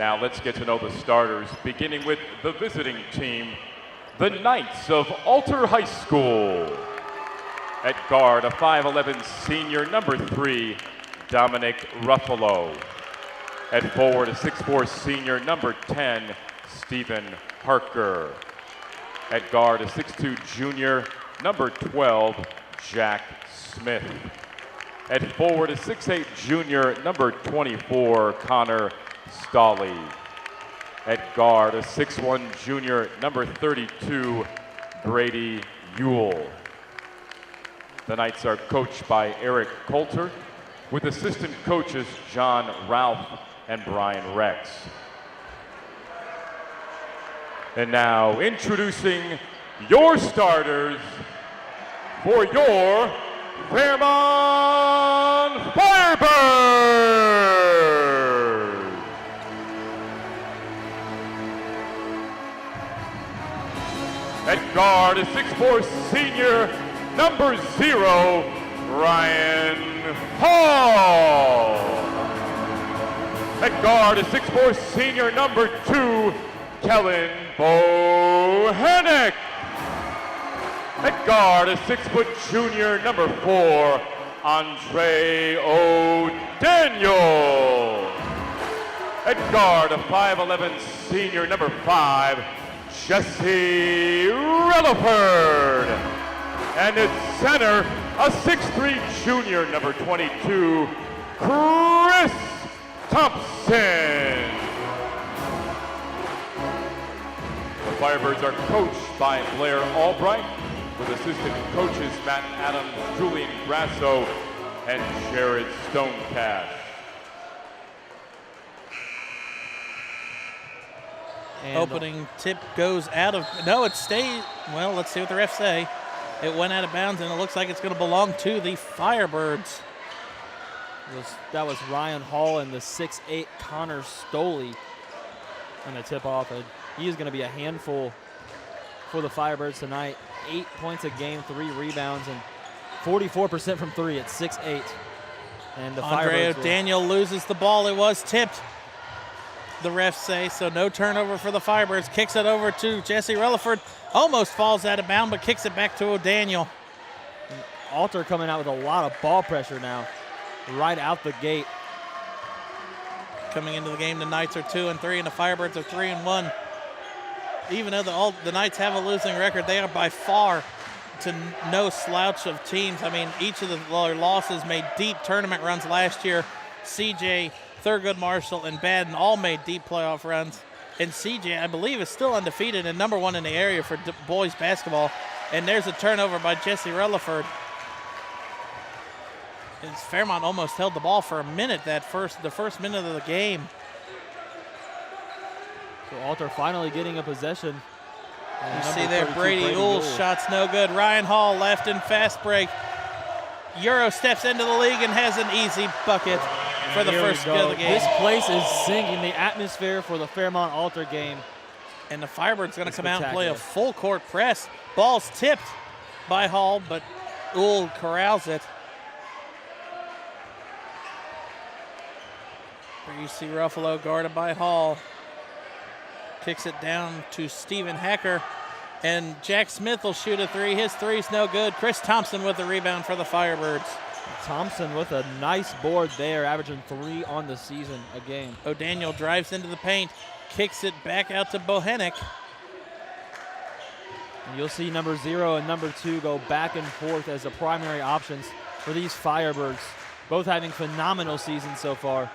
Now let's get to know the starters, beginning with the visiting team, the Knights of Alter High School. At guard, a 5'11 senior, number 3, Dominic Ruffalo. At forward, a 6'4 senior, number 10, Stephen Harker. At guard, a 6'2 junior, number 12, Jack Smith. At forward, a 6'8 junior, number 24, Connor Stolley. At guard, a 6'1 junior, number 32, Brady Ewell. The Knights are coached by Eric Coulter, with assistant coaches John Ralph and Brian Rex. And now, introducing your starters for your Fairmont Firebirds. At guard, a 6'4 senior, number 0, Ryan Hall. At guard, a 6'4 senior, number 2, Kellen Bohanec. At guard, a 6' junior, number 4, Andre O'Daniel. At guard, a 5'11 senior, number 5, Jesse Relaford. And at center, a 6'3 junior, number 22, Chris Thompson. The Firebirds are coached by Blair Albright, with assistant coaches Matt Adams, Julian Grasso, and Jared Stonecash. And opening tip goes out of, no, it stays, well, let's see what the refs say. It went out of bounds, and it looks like it's going to belong to the Firebirds. That was Ryan Hall and the 6'8 Connor Stolley on the tip-off. He is going to be a handful for the Firebirds tonight. 8 points a game, 3 rebounds, and 44% from 3 at 6'8. And the Andre Firebirds O'Daniel loses the ball. It was tipped, the refs say, so no turnover for the Firebirds. Kicks it over to Jesse Relaford. Almost falls out of bounds, but kicks it back to O'Daniel. Alter coming out with a lot of ball pressure now, right out the gate. Coming into the game, the Knights are 2-3, and the Firebirds are 3-1. Even though the Knights have a losing record, they are by far to no slouch of teams. I mean, each of their losses made deep tournament runs last year. CJ, Thurgood Marshall, and Baden all made deep playoff runs. And CJ, I believe, is still undefeated and number 1 in the area for boys basketball. And there's a turnover by Jesse Relaford. And Fairmont almost held the ball for a minute, the first minute of the game. So Alter finally getting a possession. You see there, Brady Ewell's shot's no good. Ryan Hall left in fast break. Euro steps into the league and has an easy bucket for the first good of the game. This place is singing the atmosphere for the Fairmont Alter game. And the Firebirds going to come out and play a full court press. Ball's tipped by Hall, but Ewell corrals it. There you see Ruffalo guarded by Hall. Kicks it down to Stephen Hacker. And Jack Smith will shoot a 3. His 3's no good. Chris Thompson with the rebound for the Firebirds. Thompson with a nice board there, averaging 3 on the season a game. O'Daniel drives into the paint, kicks it back out to Bohanec. And you'll see number 0 and number 2 go back and forth as the primary options for these Firebirds, both having phenomenal seasons so far.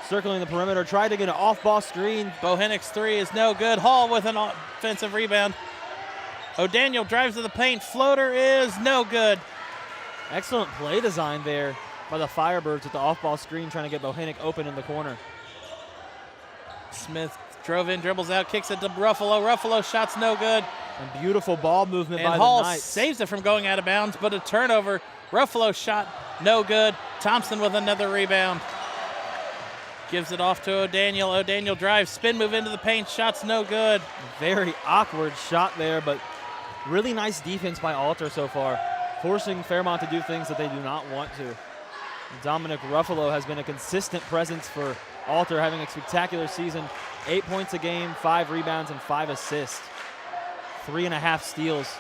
Circling the perimeter, tried to get an off-ball screen. Bohanec's 3 is no good. Hall with an offensive rebound. O'Daniel drives to the paint. Floater is no good. Excellent play design there by the Firebirds with the off-ball screen, trying to get Bohanec open in the corner. Smith drove in, dribbles out, kicks it to Ruffalo. Ruffalo shot's no good. And beautiful ball movement by Hall the Knights. Saves it from going out of bounds, but a turnover. Ruffalo shot no good. Thompson with another rebound. Gives it off to O'Daniel. O'Daniel drives, spin move into the paint. Shot's no good. Very awkward shot there, but really nice defense by Alter so far, forcing Fairmont to do things that they do not want to. Dominic Ruffalo has been a consistent presence for Alter having a spectacular season. 8 points a game, 5 rebounds, and 5 assists. 3.5 steals.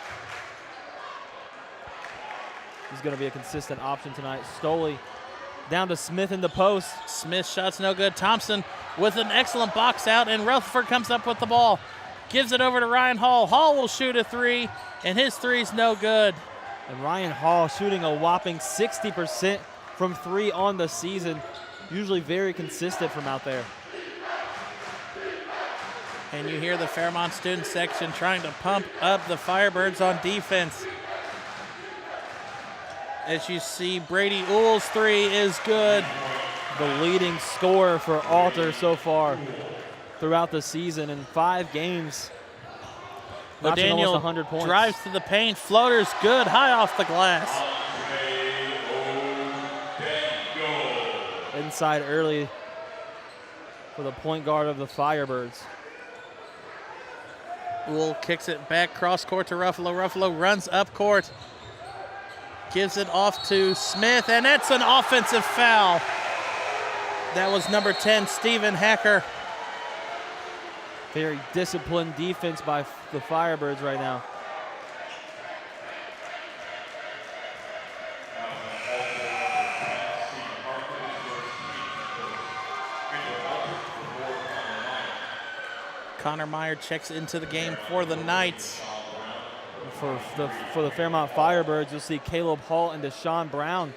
He's going to be a consistent option tonight. Stoley down to Smith in the post. Smith shot's no good. Thompson with an excellent box out, and Rutherford comes up with the ball. Gives it over to Ryan Hall. Hall will shoot a 3, and his 3's no good. And Ryan Hall shooting a whopping 60% from 3 on the season. Usually very consistent from out there. And you hear the Fairmont student section trying to pump up the Firebirds on defense. As you see, Brady Uhl's 3 is good. The leading scorer for Alter so far throughout the season in 5 games. Notching almost 100 points. Drives to the paint, floater's good, high off the glass. Inside early for the point guard of the Firebirds. Uhl kicks it back cross court to Ruffalo. Ruffalo runs up court. Gives it off to Smith, and that's an offensive foul. That was number 10, Stephen Hacker. Very disciplined defense by the Firebirds right now. Connor Meyer checks into the game for the Knights. For the Fairmont Firebirds, you'll see Caleb Hall and Deshaun Brown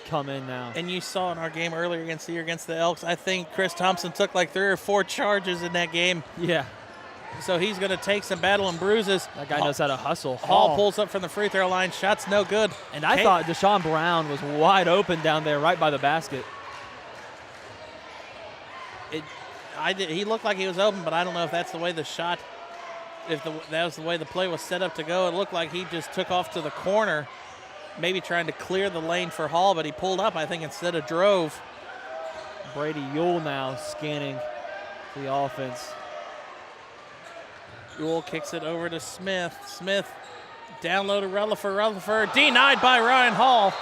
come in now. And you saw in our game earlier against the Elks, I think Chris Thompson took like 3 or 4 charges in that game. Yeah. So he's going to take some battle and bruises. That guy knows how to hustle. Hall pulls up from the free throw line. Shot's no good. And I thought Deshaun Brown was wide open down there right by the basket. He looked like he was open, but I don't know if that's the way the shot, that was the way the play was set up to go. It looked like he just took off to the corner, maybe trying to clear the lane for Hall, but he pulled up, I think, instead of drove. Brady Uhl now scanning the offense. Uhl kicks it over to Smith. Smith down low to Rutherford. Rutherford denied by Ryan Hall.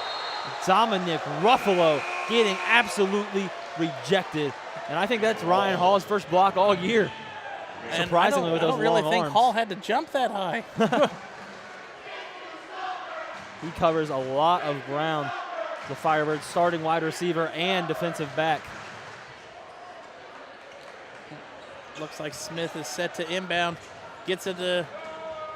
Dominic Ruffalo getting absolutely rejected. And I think that's Ryan Hall's first block all year. And surprisingly, with those long arms. I don't really think Hall had to jump that high. He covers a lot of ground. The Firebirds starting wide receiver and defensive back. Looks like Smith is set to inbound. Gets it to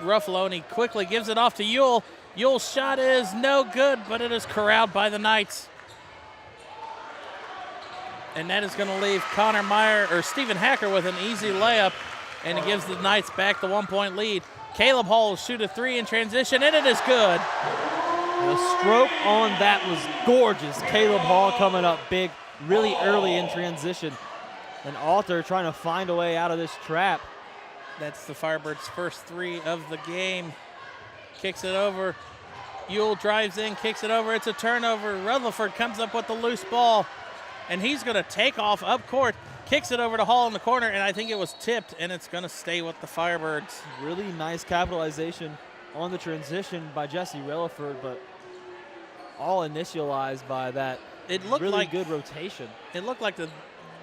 Ruffalo, and he quickly gives it off to Uhl. Uhl's shot is no good, but it is corralled by the Knights. And that is going to leave Connor Meyer, or Stephen Hacker, with an easy layup, and it gives the Knights back the 1-point lead. Caleb Hall will shoot a 3 in transition, and it is good. The stroke on that was gorgeous. Caleb Hall coming up big really early in transition. And Alter trying to find a way out of this trap. That's the Firebirds' first 3 of the game. Kicks it over. Uhl drives in, kicks it over. It's a turnover. Rutherford comes up with the loose ball, and he's going to take off up court. Kicks it over to Hall in the corner, and I think it was tipped, and it's going to stay with the Firebirds. Really nice capitalization on the transition by Jesse Rutherford, but all initialized by that really good rotation. It looked like the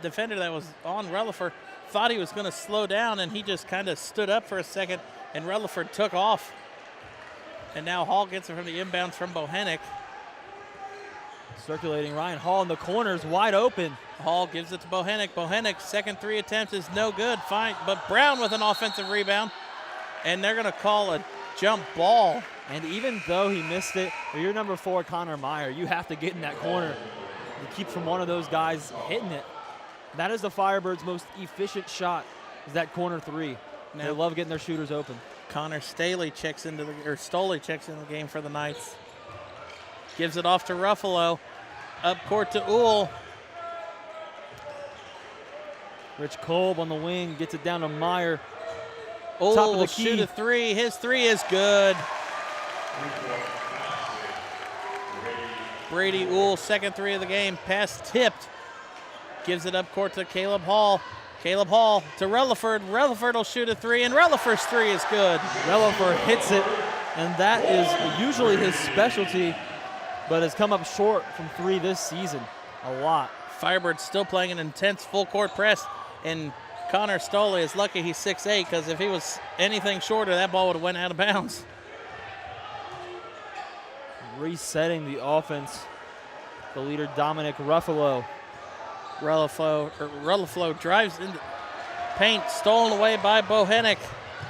defender that was on Rutherford thought he was going to slow down, and he just kind of stood up for a second, and Rutherford took off. And now Hall gets it from the inbounds from Bohenick. Circulating Ryan Hall in the corners, wide open. Hall gives it to Bohenick. Bohenick's second 3 attempt is no good. Fine, but Brown with an offensive rebound, and they're going to call a jump ball. And even though he missed it, if you're number 4, Connor Meyer, you have to get in that corner and keep from one of those guys hitting it. That is the Firebirds' most efficient shot, is that corner 3. Now, they love getting their shooters open. Connor Stoley checks into the game for the Knights. Gives it off to Ruffalo. Up court to Uhl. Rich Kolb on the wing gets it down to Meyer. Uhl Top of the will key. shoot a 3. His 3 is good. Brady Uhl, second 3 of the game. Pass tipped. Gives it up court to Caleb Hall. Caleb Hall to Rutherford. Rutherford will shoot a 3, and Rutherford's 3 is good. Rutherford hits it, and that is usually his specialty, but has come up short from 3 this season a lot. Firebirds still playing an intense full court press, and Connor Stolle is lucky he's 6'8", because if he was anything shorter, that ball would have went out of bounds. Resetting the offense, the leader Dominic Ruffalo. Ruffalo drives into paint, stolen away by Bohenick.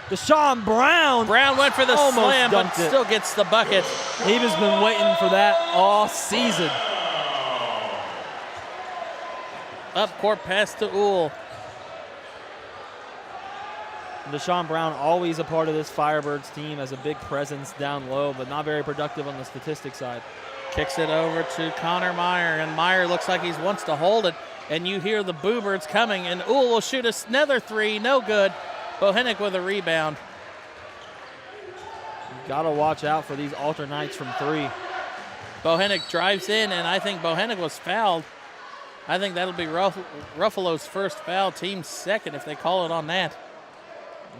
Deshaun Brown. Brown went for the slam, but dunked it. still gets the bucket. He's been waiting for that all season. Up court pass to Uhl. Deshaun Brown always a part of this Firebirds team as a big presence down low, but not very productive on the statistics side. Kicks it over to Connor Meyer, and Meyer looks like he wants to hold it, and you hear the Boo Birds coming, and Uhl will shoot another three, no good. Bohenick with a rebound. You gotta watch out for these alternates from three. Bohenick drives in, and I think Bohenick was fouled. I think that'll be Ruffalo's first foul, team's second if they call it on that.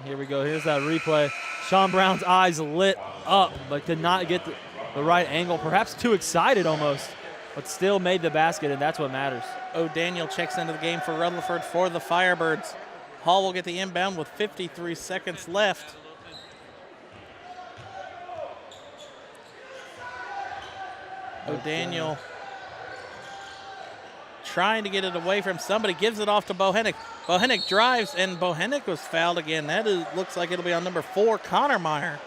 Here we go. Here's that replay. Sean Brown's eyes lit up, but could not get the right angle. Perhaps too excited almost, but still made the basket, and that's what matters. O'Daniel checks into the game for Rutherford for the Firebirds. Hall will get the inbound with 53 seconds left. O'Daniel trying to get it away from somebody, gives it off to Bohenick. Bohenick drives, and Bohenick was fouled again. Looks like it'll be on number 4, Connor Meyer.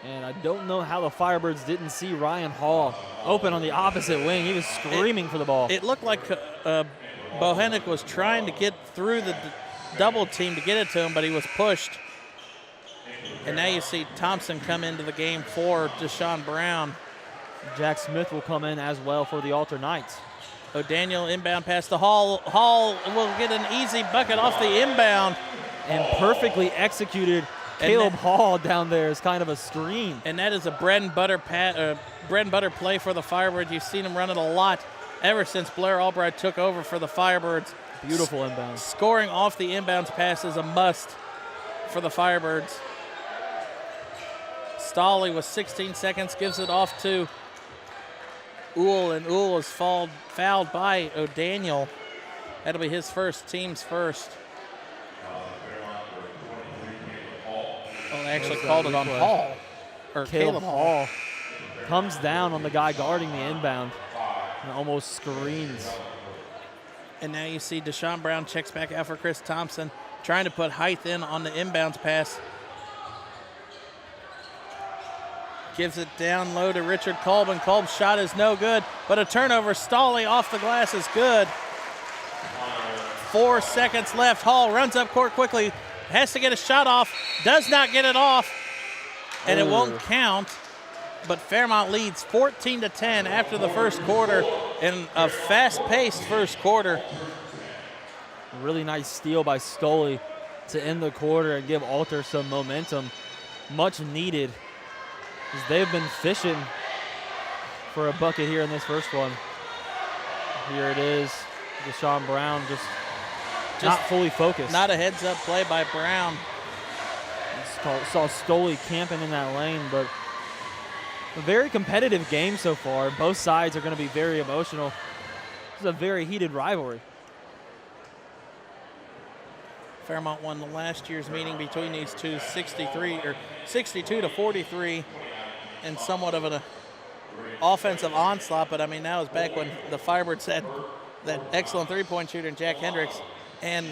And I don't know how the Firebirds didn't see Ryan Hall open on the opposite wing. He was screaming for the ball. It looked like Bohenick was trying to get through the double team to get it to him, but he was pushed. And now you see Thompson come into the game for Deshaun Brown. Jack Smith will come in as well for the Alternites. O'Daniel inbound pass to Hall. Hall will get an easy bucket off the inbound. And perfectly executed. Caleb Hall down there is kind of a screen. And that is a bread and butter play for the Firebirds. You've seen him run it a lot ever since Blair Albright took over for the Firebirds. Beautiful inbound. Scoring off the inbounds pass is a must for the Firebirds. Stolle with 16 seconds gives it off to Uhl, and Uhl is fouled by O'Daniel. That'll be his first, team's first. Oh, they actually called it on Hall. Or Caleb Hall comes down on the guy guarding the inbound and almost screens. And now you see Deshaun Brown checks back out for Chris Thompson, trying to put height in on the inbounds pass. Gives it down low to Richard Kolb, Kolb's shot is no good, but a turnover. Stolle off the glass is good. 4 seconds left. Hall runs up court quickly, has to get a shot off, does not get it off, and it won't count. But Fairmont leads 14-10 after the first quarter in a fast-paced first quarter. Really nice steal by Stolle to end the quarter and give Alter some momentum, much needed, as they've been fishing for a bucket here in this first one. Here it is. Deshaun Brown just not fully focused. Not a heads-up play by Brown. Saw Stolle camping in that lane, but a very competitive game so far. Both sides are going to be very emotional. This is a very heated rivalry. Fairmont won the last year's meeting between these two 62-43 and somewhat of an offensive onslaught, but I mean, that was back when the Firebirds had that excellent three-point shooter in Jack Hendricks. And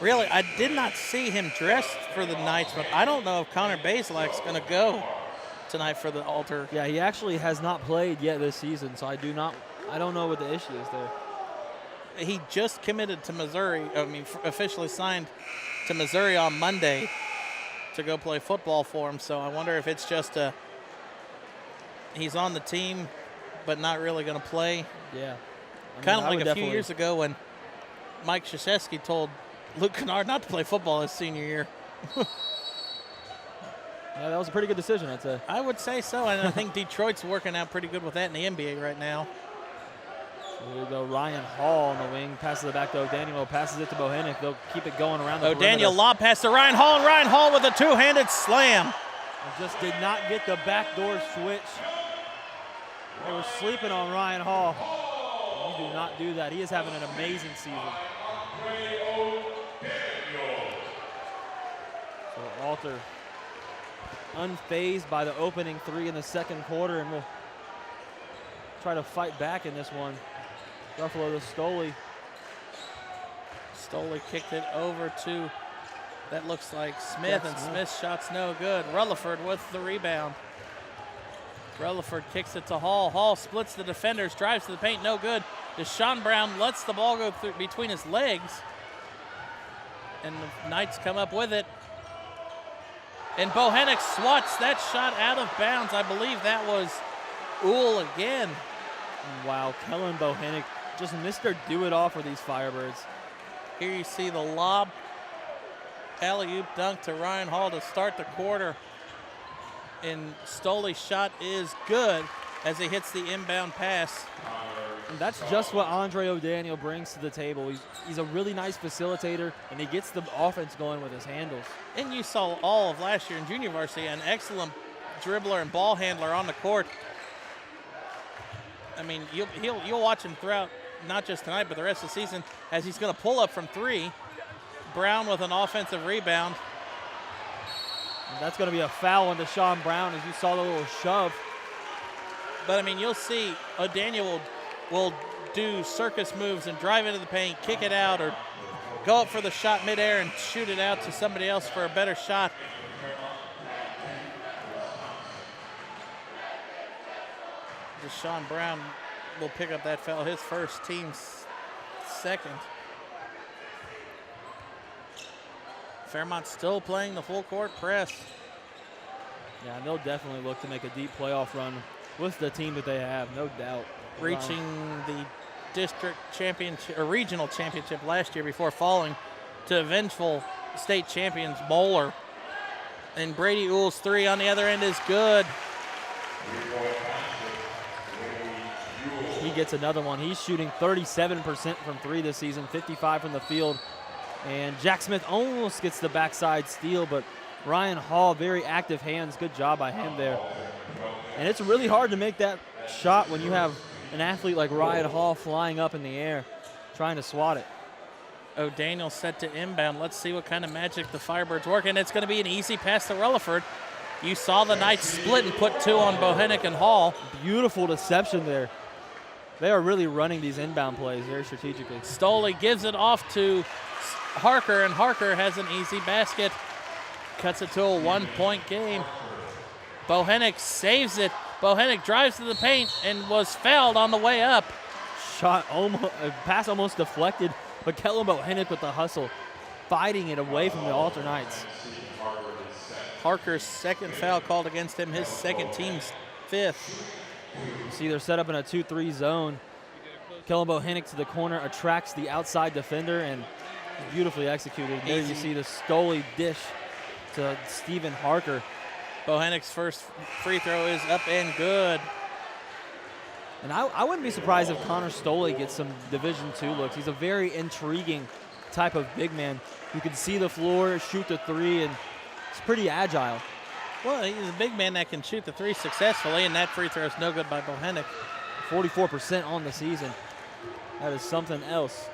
really, I did not see him dressed for the Knights, but I don't know if Connor Bazelak's going to go tonight for the Alter. Yeah, he actually has not played yet this season, so I don't know what the issue is there. He just committed to Missouri, officially signed to Missouri on Monday to go play football for him, so I wonder if it's just he's on the team but not really going to play. Yeah. Kind of like a few years ago when Mike Krzyzewski told Luke Kennard not to play football his senior year. Yeah, that was a pretty good decision, I'd say. I would say so, and I think Detroit's working out pretty good with that in the NBA right now. Here we go, Ryan Hall on the wing, passes it back to O'Daniel, passes it to Bohenick. They'll keep it going around the O'Daniel perimeter. lob pass to Ryan Hall, and Ryan Hall with a two-handed slam. And just did not get the backdoor switch. They were sleeping on Ryan Hall. You do not do that. He is having an amazing season. So Alter unfazed by the opening 3 in the second quarter, and will try to fight back in this one. Ruffalo to Stoley. Stoley kicked it over to, that looks like Smith, and Smith's shot's no good. Rutherford with the rebound. Rutherford kicks it to Hall. Hall splits the defenders, drives to the paint, no good. Deshaun Brown lets the ball go through between his legs, and the Knights come up with it. And Bohenick swats that shot out of bounds. I believe that was Uhl again. Wow, Kellen Bohenick just Mr. Do-It-All for these Firebirds. Here you see the lob, alley-oop dunk to Ryan Hall to start the quarter. And Stoley's shot is good as he hits the inbound pass. And that's just what Andre O'Daniel brings to the table. He's a really nice facilitator, and he gets the offense going with his handles. And you saw all of last year in junior varsity, an excellent dribbler and ball handler on the court. I mean, you'll watch him throughout, not just tonight, but the rest of the season, as he's going to pull up from 3. Brown with an offensive rebound. And that's going to be a foul on Deshaun Brown, as you saw the little shove. But, I mean, you'll see O'Daniel will do circus moves and drive into the paint, kick it out, or go up for the shot midair and shoot it out to somebody else for a better shot. Deshaun Brown will pick up that foul, his first, team's second. Fairmont still playing the full court press. Yeah, and they'll definitely look to make a deep playoff run with the team that they have, no doubt. Reaching the district championship or regional championship last year before falling to vengeful state champions Moeller. And Brady Uhl's 3 on the other end is good. He gets another one. He's shooting 37% from 3 this season, 55 from the field. And Jack Smith almost gets the backside steal, but Ryan Hall, very active hands. Good job by him there. And it's really hard to make that shot when you have an athlete like Ryan Hall flying up in the air, trying to swat it. O'Daniel set to inbound. Let's see what kind of magic the Firebirds work. And it's going to be an easy pass to Rutherford. You saw the Knights split and put 2 on Bohenick and Hall. Beautiful deception there. They are really running these inbound plays very strategically. Stoley gives it off to Harker, and Harker has an easy basket. Cuts it to a 1-point game. Bohenick saves it. Bohenick drives to the paint and was fouled on the way up. Shot almost, pass almost deflected, but Kellen Bohenick with the hustle, fighting it away from the Alter Knights. Harker's second foul called against him, his second, team's 5th. You see they're set up in a 2-3 zone. Kellen Bohenick to the corner, attracts the outside defender, and beautifully executed. There you see the Stoley dish to Stephen Harker. Bohenick's first free throw is up and good. And I wouldn't be surprised if Connor Stoley gets some Division II looks. He's a very intriguing type of big man. You can see the floor, shoot the 3, and it's pretty agile. Well, he's a big man that can shoot the 3 successfully, and that free throw is no good by Bohenick. 44% on the season. That is something else.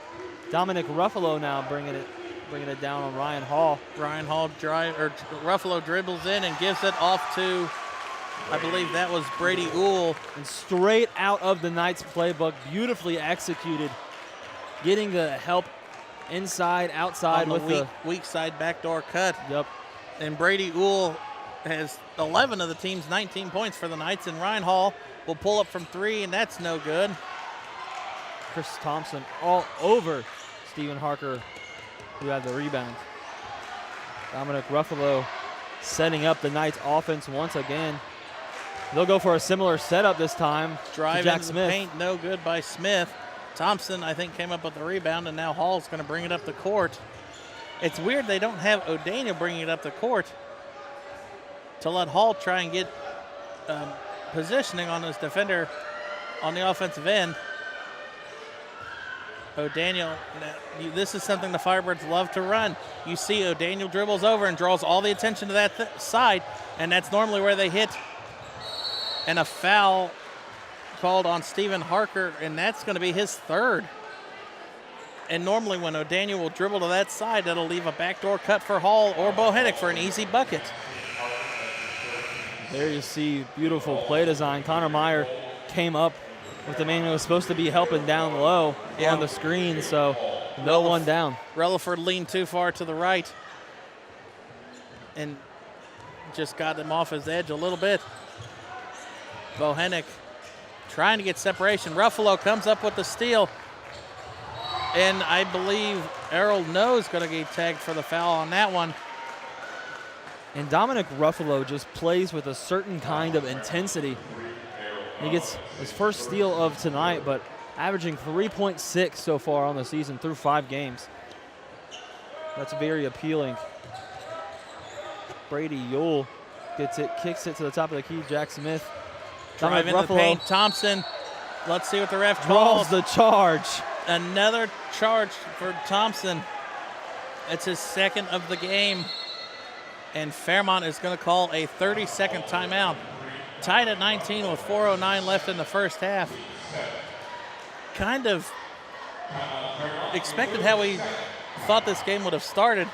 Dominic Ruffalo now bringing it down on Ryan Hall. Ryan Hall Ruffalo dribbles in and gives it off to, I believe that was Brady Uhl. And straight out of the Knights playbook, beautifully executed. Getting the help inside, outside with the weak side backdoor cut. Yep. And Brady Uhl has 11 of the team's 19 points for the Knights, and Ryan Hall will pull up from 3, and that's no good. Chris Thompson all over Stephen Harker, who had the rebound. Dominic Ruffalo setting up the Knights offense once again. They'll go for a similar setup this time. Drive to Jack into Smith. the paint, no good by Smith. Thompson, I think, came up with the rebound, and now Hall's going to bring it up the court. It's weird they don't have O'Daniel bringing it up the court to let Hall try and get positioning on his defender on the offensive end. O'Daniel, this is something the Firebirds love to run. You see O'Daniel dribbles over and draws all the attention to that side, and that's normally where they hit. And a foul called on Stephen Harker, and that's going to be his third. And normally when O'Daniel will dribble to that side, that'll leave a backdoor cut for Hall or Bohenick for an easy bucket. There you see beautiful play design. Connor Meyer came up with the man who was supposed to be helping down low on the screen, so no one down. Rutherford leaned too far to the right and just got him off his edge a little bit. Bohenick trying to get separation. Ruffalo comes up with the steal. And I believe Errol No's going to get tagged for the foul on that one. And Dominic Ruffalo just plays with a certain kind of intensity. He gets his first steal of tonight, but averaging 3.6 so far on the season through 5 games. That's very appealing. Brady Yule gets it, kicks it to the top of the key. Jack Smith. Drive in the paint. Thompson. Let's see what the ref calls. Draws the charge. Another charge for Thompson. It's his second of the game. And Fairmont is going to call a 30-second timeout. Tied at 19 with 4:09 left in the first half. Kind of expected how we thought this game would have started.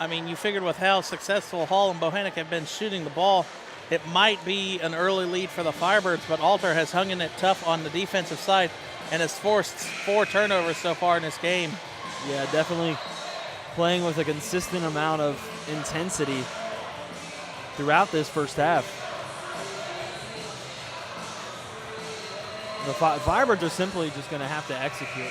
I mean, you figured with how successful Hall and Bohenick have been shooting the ball, it might be an early lead for the Firebirds, but Alter has hung in it tough on the defensive side and has forced 4 turnovers so far in this game. Yeah, definitely playing with a consistent amount of intensity throughout this first half. The Firebirds are simply just going to have to execute.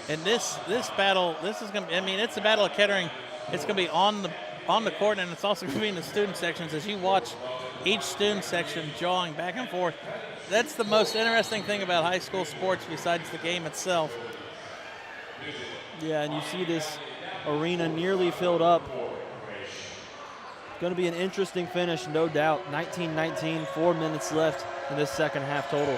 And this battle, this is going to be, I mean, it's a battle of Kettering. It's going to be on the court, and it's also going to be in the student sections as you watch each student section jawing back and forth. That's the most interesting thing about high school sports besides the game itself. Yeah, and you see this arena nearly filled up. Going to be an interesting finish, no doubt. 19-19, 4 minutes left in this second half total.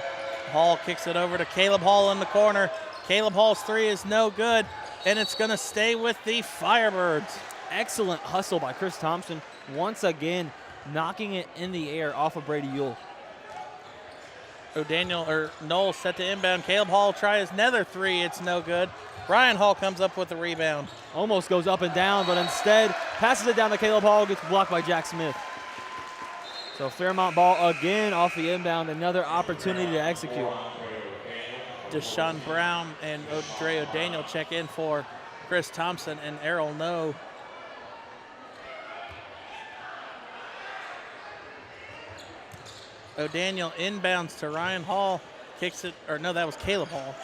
Hall kicks it over to Caleb Hall in the corner. Caleb Hall's 3 is no good, and it's going to stay with the Firebirds. Excellent hustle by Chris Thompson, once again knocking it in the air off of Brady Yule. Noel set to inbound. Caleb Hall tries another 3. It's no good. Ryan Hall comes up with the rebound. Almost goes up and down, but instead passes it down to Caleb Hall, gets blocked by Jack Smith. So Fairmont ball again off the inbound, another opportunity to execute. Deshaun Brown and Dre O'Daniel check in for Chris Thompson and Errol No. O'Daniel inbounds to Ryan Hall, kicks it, or no, that was Caleb Hall.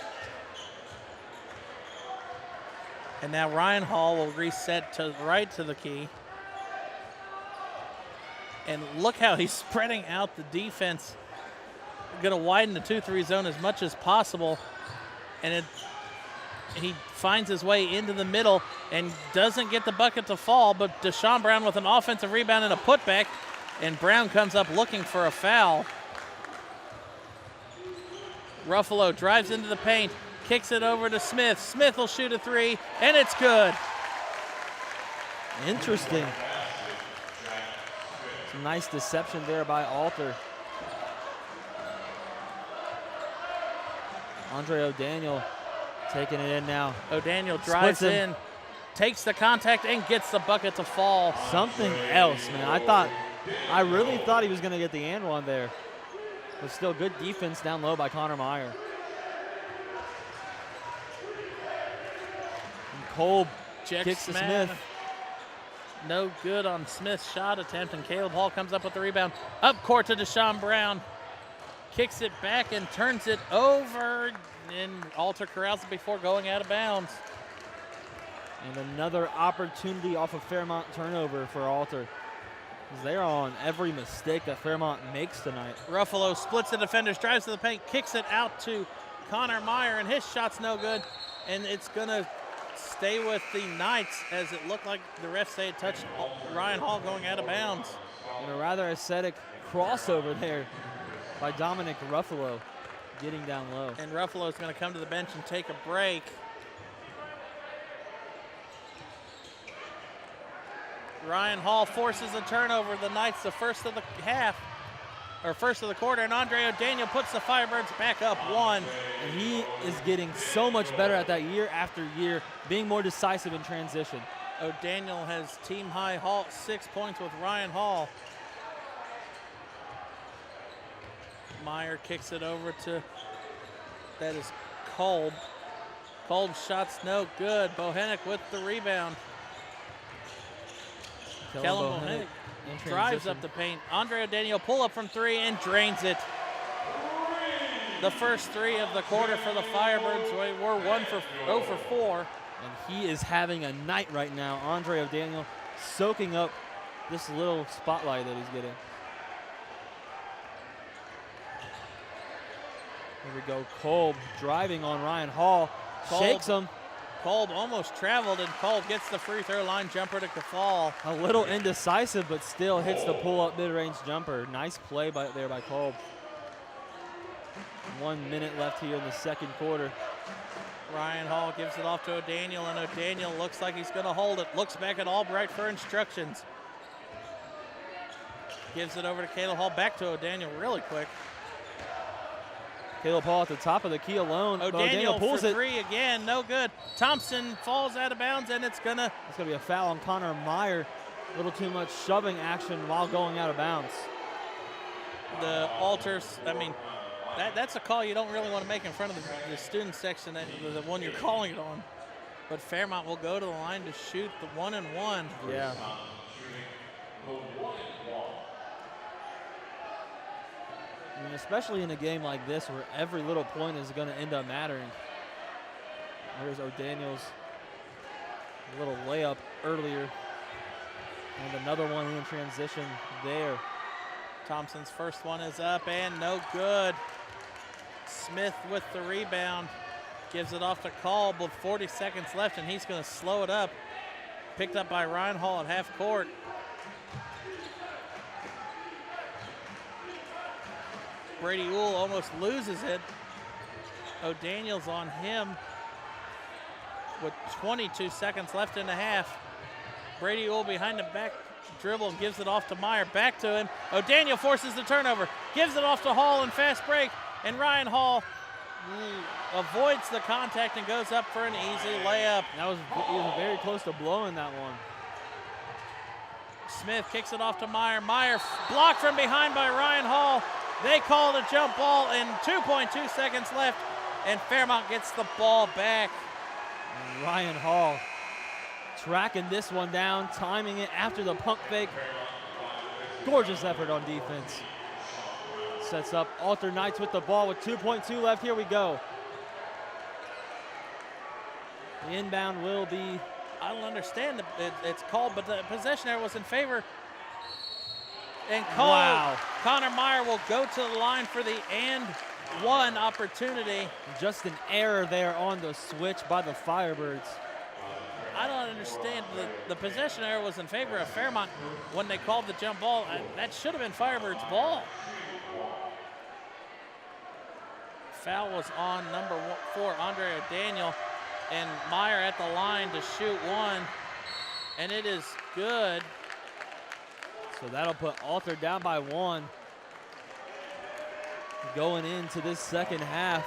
And now Ryan Hall will reset to right to the key. And look how he's spreading out the defense. Going to widen the 2-3 zone as much as possible. And he finds his way into the middle and doesn't get the bucket to fall, but Deshaun Brown with an offensive rebound and a putback. And Brown comes up looking for a foul. Ruffalo drives into the paint, kicks it over to Smith. Smith will shoot a 3, and it's good. Interesting. Some nice deception there by Alter. Andre O'Daniel taking it in now. O'Daniel drives in, takes the contact, and gets the bucket to fall. Something else, man. I really thought he was going to get the and one there. But still good defense down low by Connor Meyer. And Kolb kicks to Smith. No good on Smith's shot attempt, and Caleb Hall comes up with the rebound. Up court to Deshaun Brown. Kicks it back and turns it over, and Alter corrals it before going out of bounds. And another opportunity off of Fairmont turnover for Alter. They're on every mistake that Fairmont makes tonight. Ruffalo splits the defenders, drives to the paint, kicks it out to Connor Meyer, and his shot's no good. And it's going to stay with the Knights as it looked like the refs say it touched Ryan Hall going out of bounds. And a rather aesthetic crossover there by Dominic Ruffalo getting down low. And Ruffalo's going to come to the bench and take a break. Ryan Hall forces a turnover. The Knights, the first of the half, or first of the quarter, and Andre O'Daniel puts the Firebirds back up 1. And he is getting so much better at that year after year, being more decisive in transition. O'Daniel has team high 6 points with Ryan Hall. Meyer kicks it over to, that is Kolb. Kolb's shot's no good. Bohenick with the rebound. Kellen Bohenick drives up the paint. Andre O'Daniel pull up from 3 and drains it. The first 3 of the quarter for the Firebirds. We're 0 for 4. And he is having a night right now. Andre O'Daniel soaking up this little spotlight that he's getting. Here we go. Kolb driving on Ryan Hall. Shakes him. Kolb almost traveled, and Kolb gets the free throw line jumper to fall. A little indecisive, but still hits the pull-up mid-range jumper. Nice play there by Kolb. 1 minute left here in the second quarter. Ryan Hall gives it off to O'Daniel, and O'Daniel looks like he's going to hold it. Looks back at Albright for instructions. Gives it over to Caleb Hall. Back to O'Daniel really quick. Caleb Hall at the top of the key alone. O'Daniel pulls for it. 3 again, no good. Thompson falls out of bounds, and it's gonna be a foul on Connor Meyer. A little too much shoving action while going out of bounds. The Alters, I mean, that's a call you don't really want to make in front of the student section, the one you're calling it on. But Fairmont will go to the line to shoot the 1 and 1. Yeah. I mean, especially in a game like this where every little point is going to end up mattering. There's O'Daniel's little layup earlier. And another one in transition there. Thompson's first one is up and no good. Smith with the rebound. Gives it off to Kolb with 40 seconds left, and he's going to slow it up. Picked up by Ryan Hall at half court. Brady Uhl almost loses it. O'Daniel's on him with 22 seconds left in the half. Brady Uhl behind the back dribble and gives it off to Meyer. Back to him. O'Daniel forces the turnover. Gives it off to Hall in fast break. And Ryan Hall avoids the contact and goes up for an easy layup. He was very close to blowing that one. Smith kicks it off to Meyer. Meyer blocked from behind by Ryan Hall. They call the jump ball and 2.2 seconds left, and Fairmont gets the ball back. And Ryan Hall tracking this one down, timing it after the pump fake. Gorgeous effort on defense. Sets up Alter Knights with the ball with 2.2 left. Here we go. The inbound will be. I don't understand it's called, but the possession there was in favor. And Connor Meyer will go to the line for the and one opportunity. Just an error there on the switch by the Firebirds. I don't understand. The possession error was in favor of Fairmont when they called the jump ball. That should have been Firebirds' ball. Foul was on number 4, Andre O'Daniel, and Meyer at the line to shoot one, and it is good. So that'll put Alter down by 1. Going into this second half.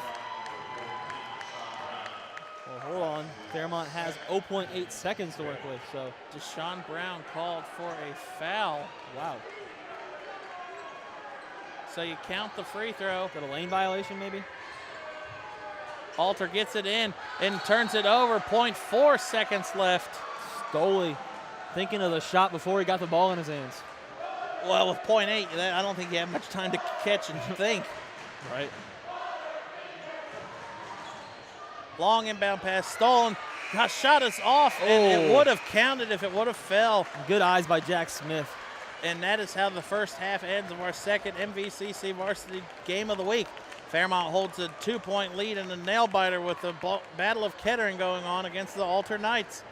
Well, hold on. Fairmont has 0.8 seconds to work with, so. Deshaun Brown called for a foul. Wow. So you count the free throw. Is that a lane violation, maybe? Alter gets it in and turns it over. 0.4 seconds left. Stoley thinking of the shot before he got the ball in his hands. Well, with 0.8, I don't think you have much time to catch and think. Right. Long inbound pass, stolen. Shot is off, and it would have counted if it would have fell. Good eyes by Jack Smith. And that is how the first half ends of our second MVCC varsity game of the week. Fairmont holds a 2-point lead in the nail-biter with the Battle of Kettering going on against the Alter Knights.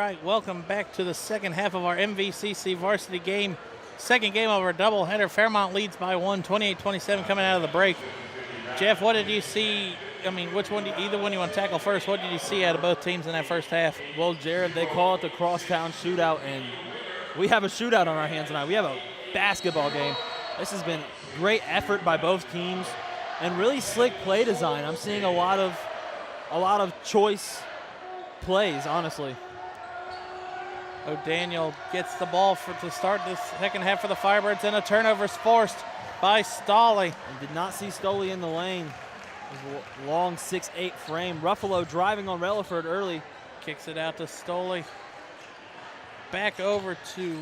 right, welcome back to the second half of our MVCC varsity game. Second game of our doubleheader. Fairmont leads by 1, 28-27 coming out of the break. Jeff, what did you see? I mean, either one you want to tackle first? What did you see out of both teams in that first half? Well, Jared, they call it the crosstown shootout, and we have a shootout on our hands tonight. We have a basketball game. This has been great effort by both teams and really slick play design. I'm seeing a lot of choice plays, honestly. O'Daniel gets the ball to start the second half for the Firebirds, and a turnover is forced by Stolle. And did not see Stolle in the lane. His long 6'8" frame. Ruffalo driving on Relaford early. Kicks it out to Stolle. Back over to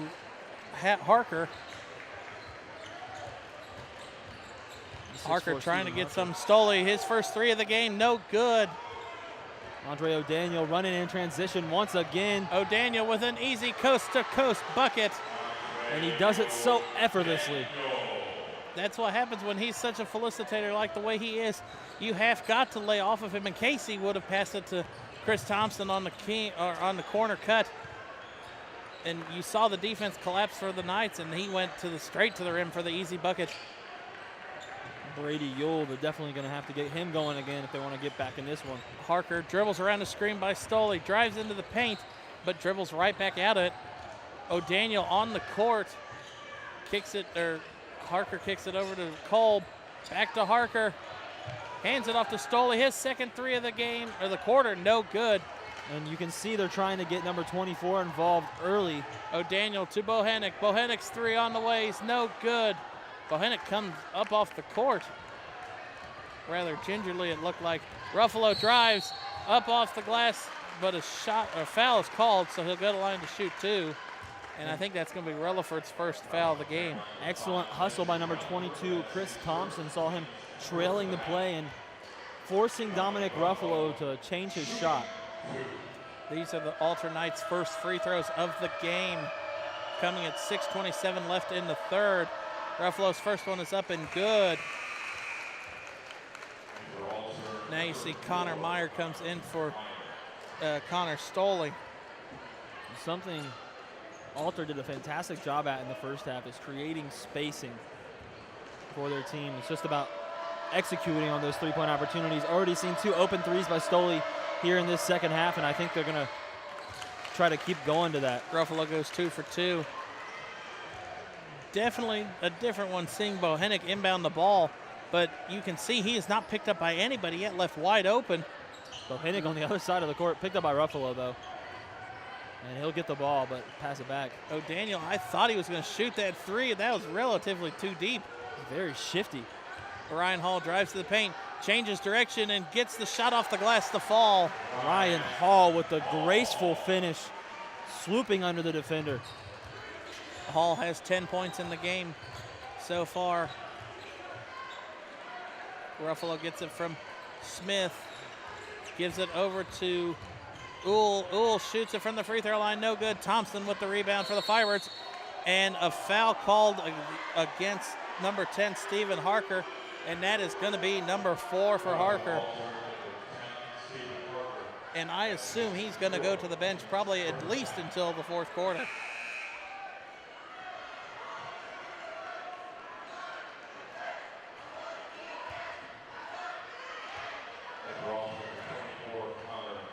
Harker. Harker trying to get some. Stolle, his first three of the game, no good. Andre O'Daniel running in transition once again. O'Daniel with an easy coast-to-coast bucket. And he does it so effortlessly. That's what happens when he's such a felicitator like the way he is. You have got to lay off of him, and Casey would have passed it to Chris Thompson on the corner cut. And you saw the defense collapse for the Knights, and he went straight to the rim for the easy bucket. Brady Yule, they're definitely going to have to get him going again if they want to get back in this one. Harker dribbles around the screen by Stolle, drives into the paint, but dribbles right back out of it. O'Daniel on the court, Harker kicks it over to Kolb, back to Harker, hands it off to Stolle. His second three of the game, or the quarter, no good. And you can see they're trying to get number 24 involved early. O'Daniel to Bohenick. Bohenick's three on the way is no good. Bohenick comes up off the court. Rather gingerly, it looked like. Ruffalo drives up off the glass, but a foul is called, so he'll go to line to shoot two. And I think that's going to be Relaford's first foul of the game. Excellent hustle by number 22, Chris Thompson. Saw him trailing the play and forcing Dominic Ruffalo to change his shot. These are the Alter Knights' first free throws of the game, coming at 6:27 left in the third. Ruffalo's first one is up and good. Now you see Connor Meyer comes in for Connor Stolle. Something Alter did a fantastic job at in the first half is creating spacing for their team. It's just about executing on those three-point opportunities. Already seen 2 open threes by Stolle here in this second half, and I think they're going to try to keep going to that. Ruffalo goes 2 for 2. Definitely a different one seeing Bohenick inbound the ball, but you can see he is not picked up by anybody yet, left wide open. Bohenick on the other side of the court, picked up by Ruffalo though. And he'll get the ball, but pass it back. O'Daniel, I thought he was going to shoot that three. That was relatively too deep. Very shifty. Ryan Hall drives to the paint, changes direction, and gets the shot off the glass to fall. Ryan Hall with the graceful finish, swooping under the defender. Hall has 10 points in the game so far. Ruffalo gets it from Smith, gives it over to Uhl. Uhl shoots it from the free throw line, no good. Thompson with the rebound for the Firebirds, and a foul called against number 10, Stephen Harker, and that is going to be number 4 for Harker. And I assume he's going to go to the bench probably at least until the fourth quarter.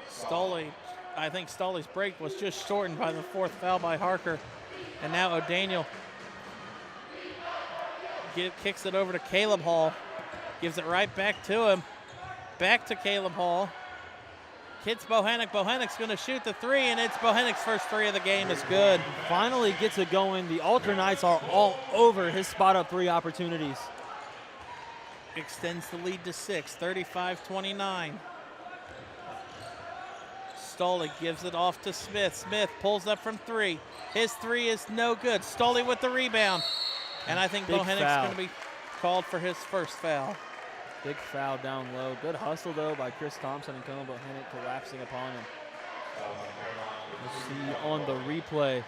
Stolle, I think Stolle's break was just shortened by the fourth foul by Harker. And now O'Daniel kicks it over to Caleb Hall. Gives it right back to him. Back to Caleb Hall. Hits Bohenick. Bohenick's going to shoot the three, and it's Bohenick's first three of the game is good. Finally gets it going. The Alter Knights are all over his spot-up three opportunities. Extends the lead to 6, 35-29. Stolle gives it off to Smith. Smith pulls up from 3. His 3 is no good. Stolle with the rebound. And I think Bohenick's going to be called for his first foul. Big foul down low. Good hustle, though, by Chris Thompson and Colin Bohenick collapsing upon him. We'll see on the replay.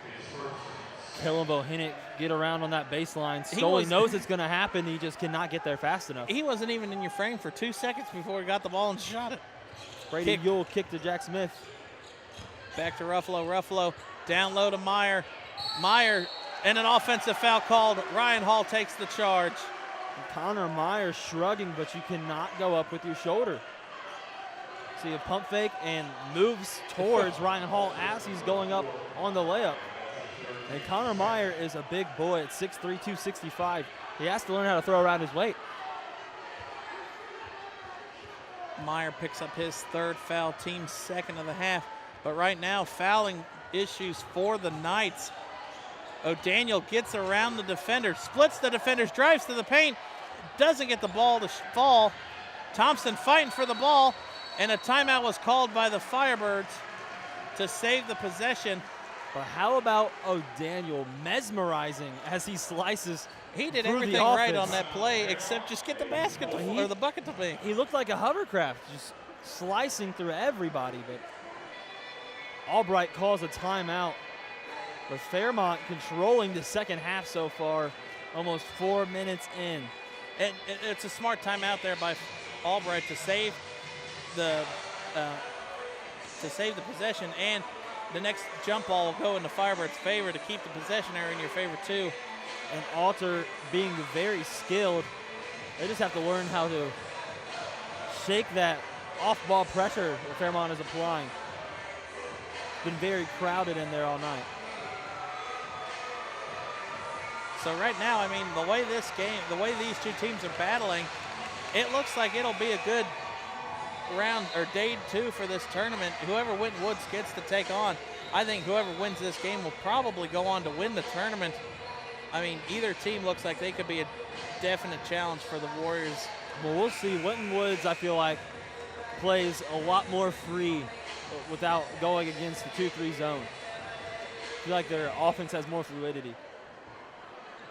Kellen Bohenick get around on that baseline. Stolle knows it's going to happen. He just cannot get there fast enough. He wasn't even in your frame for 2 seconds before he got the ball and shot it. Brady Yule kicked to Jack Smith. Back to Ruffalo. Ruffalo down low to Meyer. Meyer and an offensive foul called. Ryan Hall takes the charge. And Connor Meyer shrugging, but you cannot go up with your shoulder. See a pump fake and moves towards Ryan Hall as he's going up on the layup. And Connor Meyer is a big boy at 6'3", 265. He has to learn how to throw around his weight. Meyer picks up his third foul, team second of the half. But right now, fouling issues for the Knights. O'Daniel gets around the defender, splits the defenders, drives to the paint, doesn't get the ball to fall. Thompson fighting for the ball, and a timeout was called by the Firebirds to save the possession. But how about O'Daniel mesmerizing as he slices? He did through everything the right on offense. that play except just get the basket to, or the bucket to me. He looked like a hovercraft, just slicing through everybody. But Albright calls a timeout. But Fairmont controlling the second half so far, almost 4 minutes in. And it's a smart timeout there by Albright to save the possession, and the next jump ball will go in the Firebirds' favor to keep the possession area in your favor too. And Alter being very skilled, they just have to learn how to shake that off-ball pressure that Fairmont is applying. Been very crowded in there all night. So right now, I mean, the way this game, the way these two teams are battling, it looks like it'll be a good round or day two for this tournament. Whoever Winton Woods gets to take on, I think whoever wins this game will probably go on to win the tournament. I mean, either team looks like they could be a definite challenge for the Warriors. Well, we'll see. Winton Woods, I feel like, plays a lot more free without going against the 2-3 zone. I feel like their offense has more fluidity.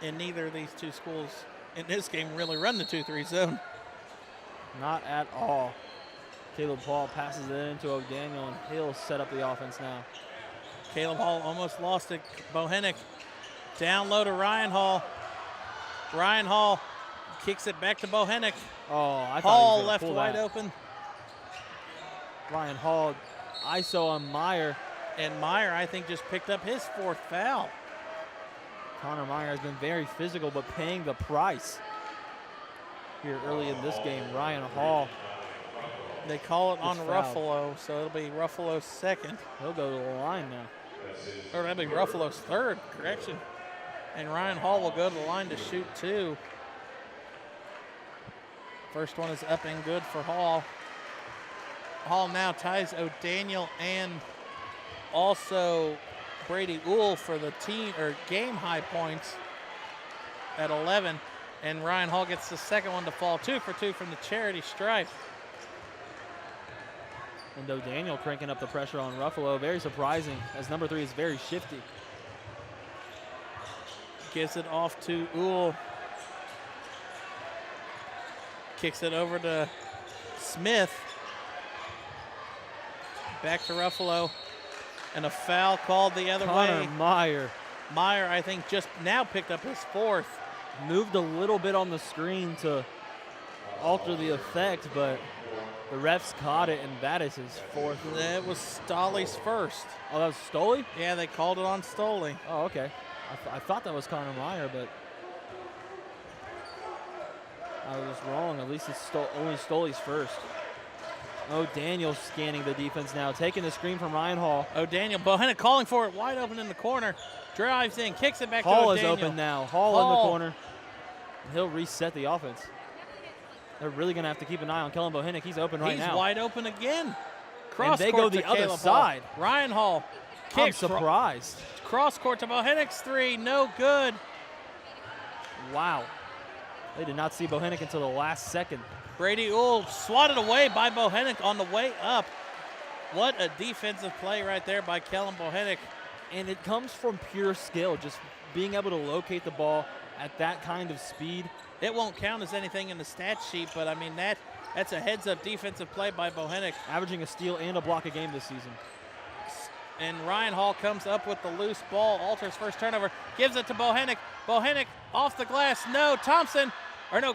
And neither of these two schools in this game really run the 2-3 zone. Not at all. Caleb Hall passes it into O'Daniel, and he'll set up the offense now. Caleb Hall almost lost it. Bohenick down low to Ryan Hall. Ryan Hall kicks it back to Bohenick. Oh, I thought Hall he was left pull wide that. open. Ryan Hall ISO on Meyer. And Meyer, I think, just picked up his fourth foul. Connor Meyer has been very physical, but paying the price here early in this game. Ryan Hall. They call it on Gets fouled. Ruffalo, so it'll be Ruffalo's second. He'll go to the line now. Or that'll be Ruffalo's third, correction. And Ryan Hall will go to the line to shoot two. First one is up and good for Hall. Hall now ties O'Daniel and also Brady Uhl for the team or game high points at 11. And Ryan Hall gets the second one to fall, 2 for 2 from the charity stripe. And O'Daniel cranking up the pressure on Ruffalo. Very surprising, as number 3 is very shifty. Gives it off to Uhl. Kicks it over to Smith. Back to Ruffalo. And a foul called the other Connor way. Meyer Meyer, I think, just now picked up his fourth. moved a little bit on the screen to alter the effect, but the refs caught it, and that is his fourth. That was Stolley's first. Oh, that was Stoley? Yeah, they called it on Stoley. Oh, okay. I thought that was Connor Meyer, but I was wrong. At least it's only Stoley's first. O'Daniel scanning the defense now, taking the screen from Ryan Hall. O'Daniel, Bohanna calling for it, wide open in the corner. Drives in, kicks it back Hall to is O'Daniel. open now. Hall in the corner. He'll reset the offense. They're really going to have to keep an eye on Kellen Bohannick. He's open right now. He's wide open again. And they go the other side. Ryan Hall I'm kicks. surprised. Cross court to Bohannick's three, no good. Wow. They did not see Bohannick until the last second. Brady Uhl swatted away by Bohannick on the way up. What a defensive play right there by Kellen Bohannick. And it comes from pure skill, just being able to locate the ball at that kind of speed. It won't count as anything in the stat sheet, but I mean, that's a heads-up defensive play by Bohannick. Averaging a steal and a block a game this season. And Ryan Hall comes up with the loose ball. Alters first turnover, gives it to Bohannick. Bohannick off the glass, no.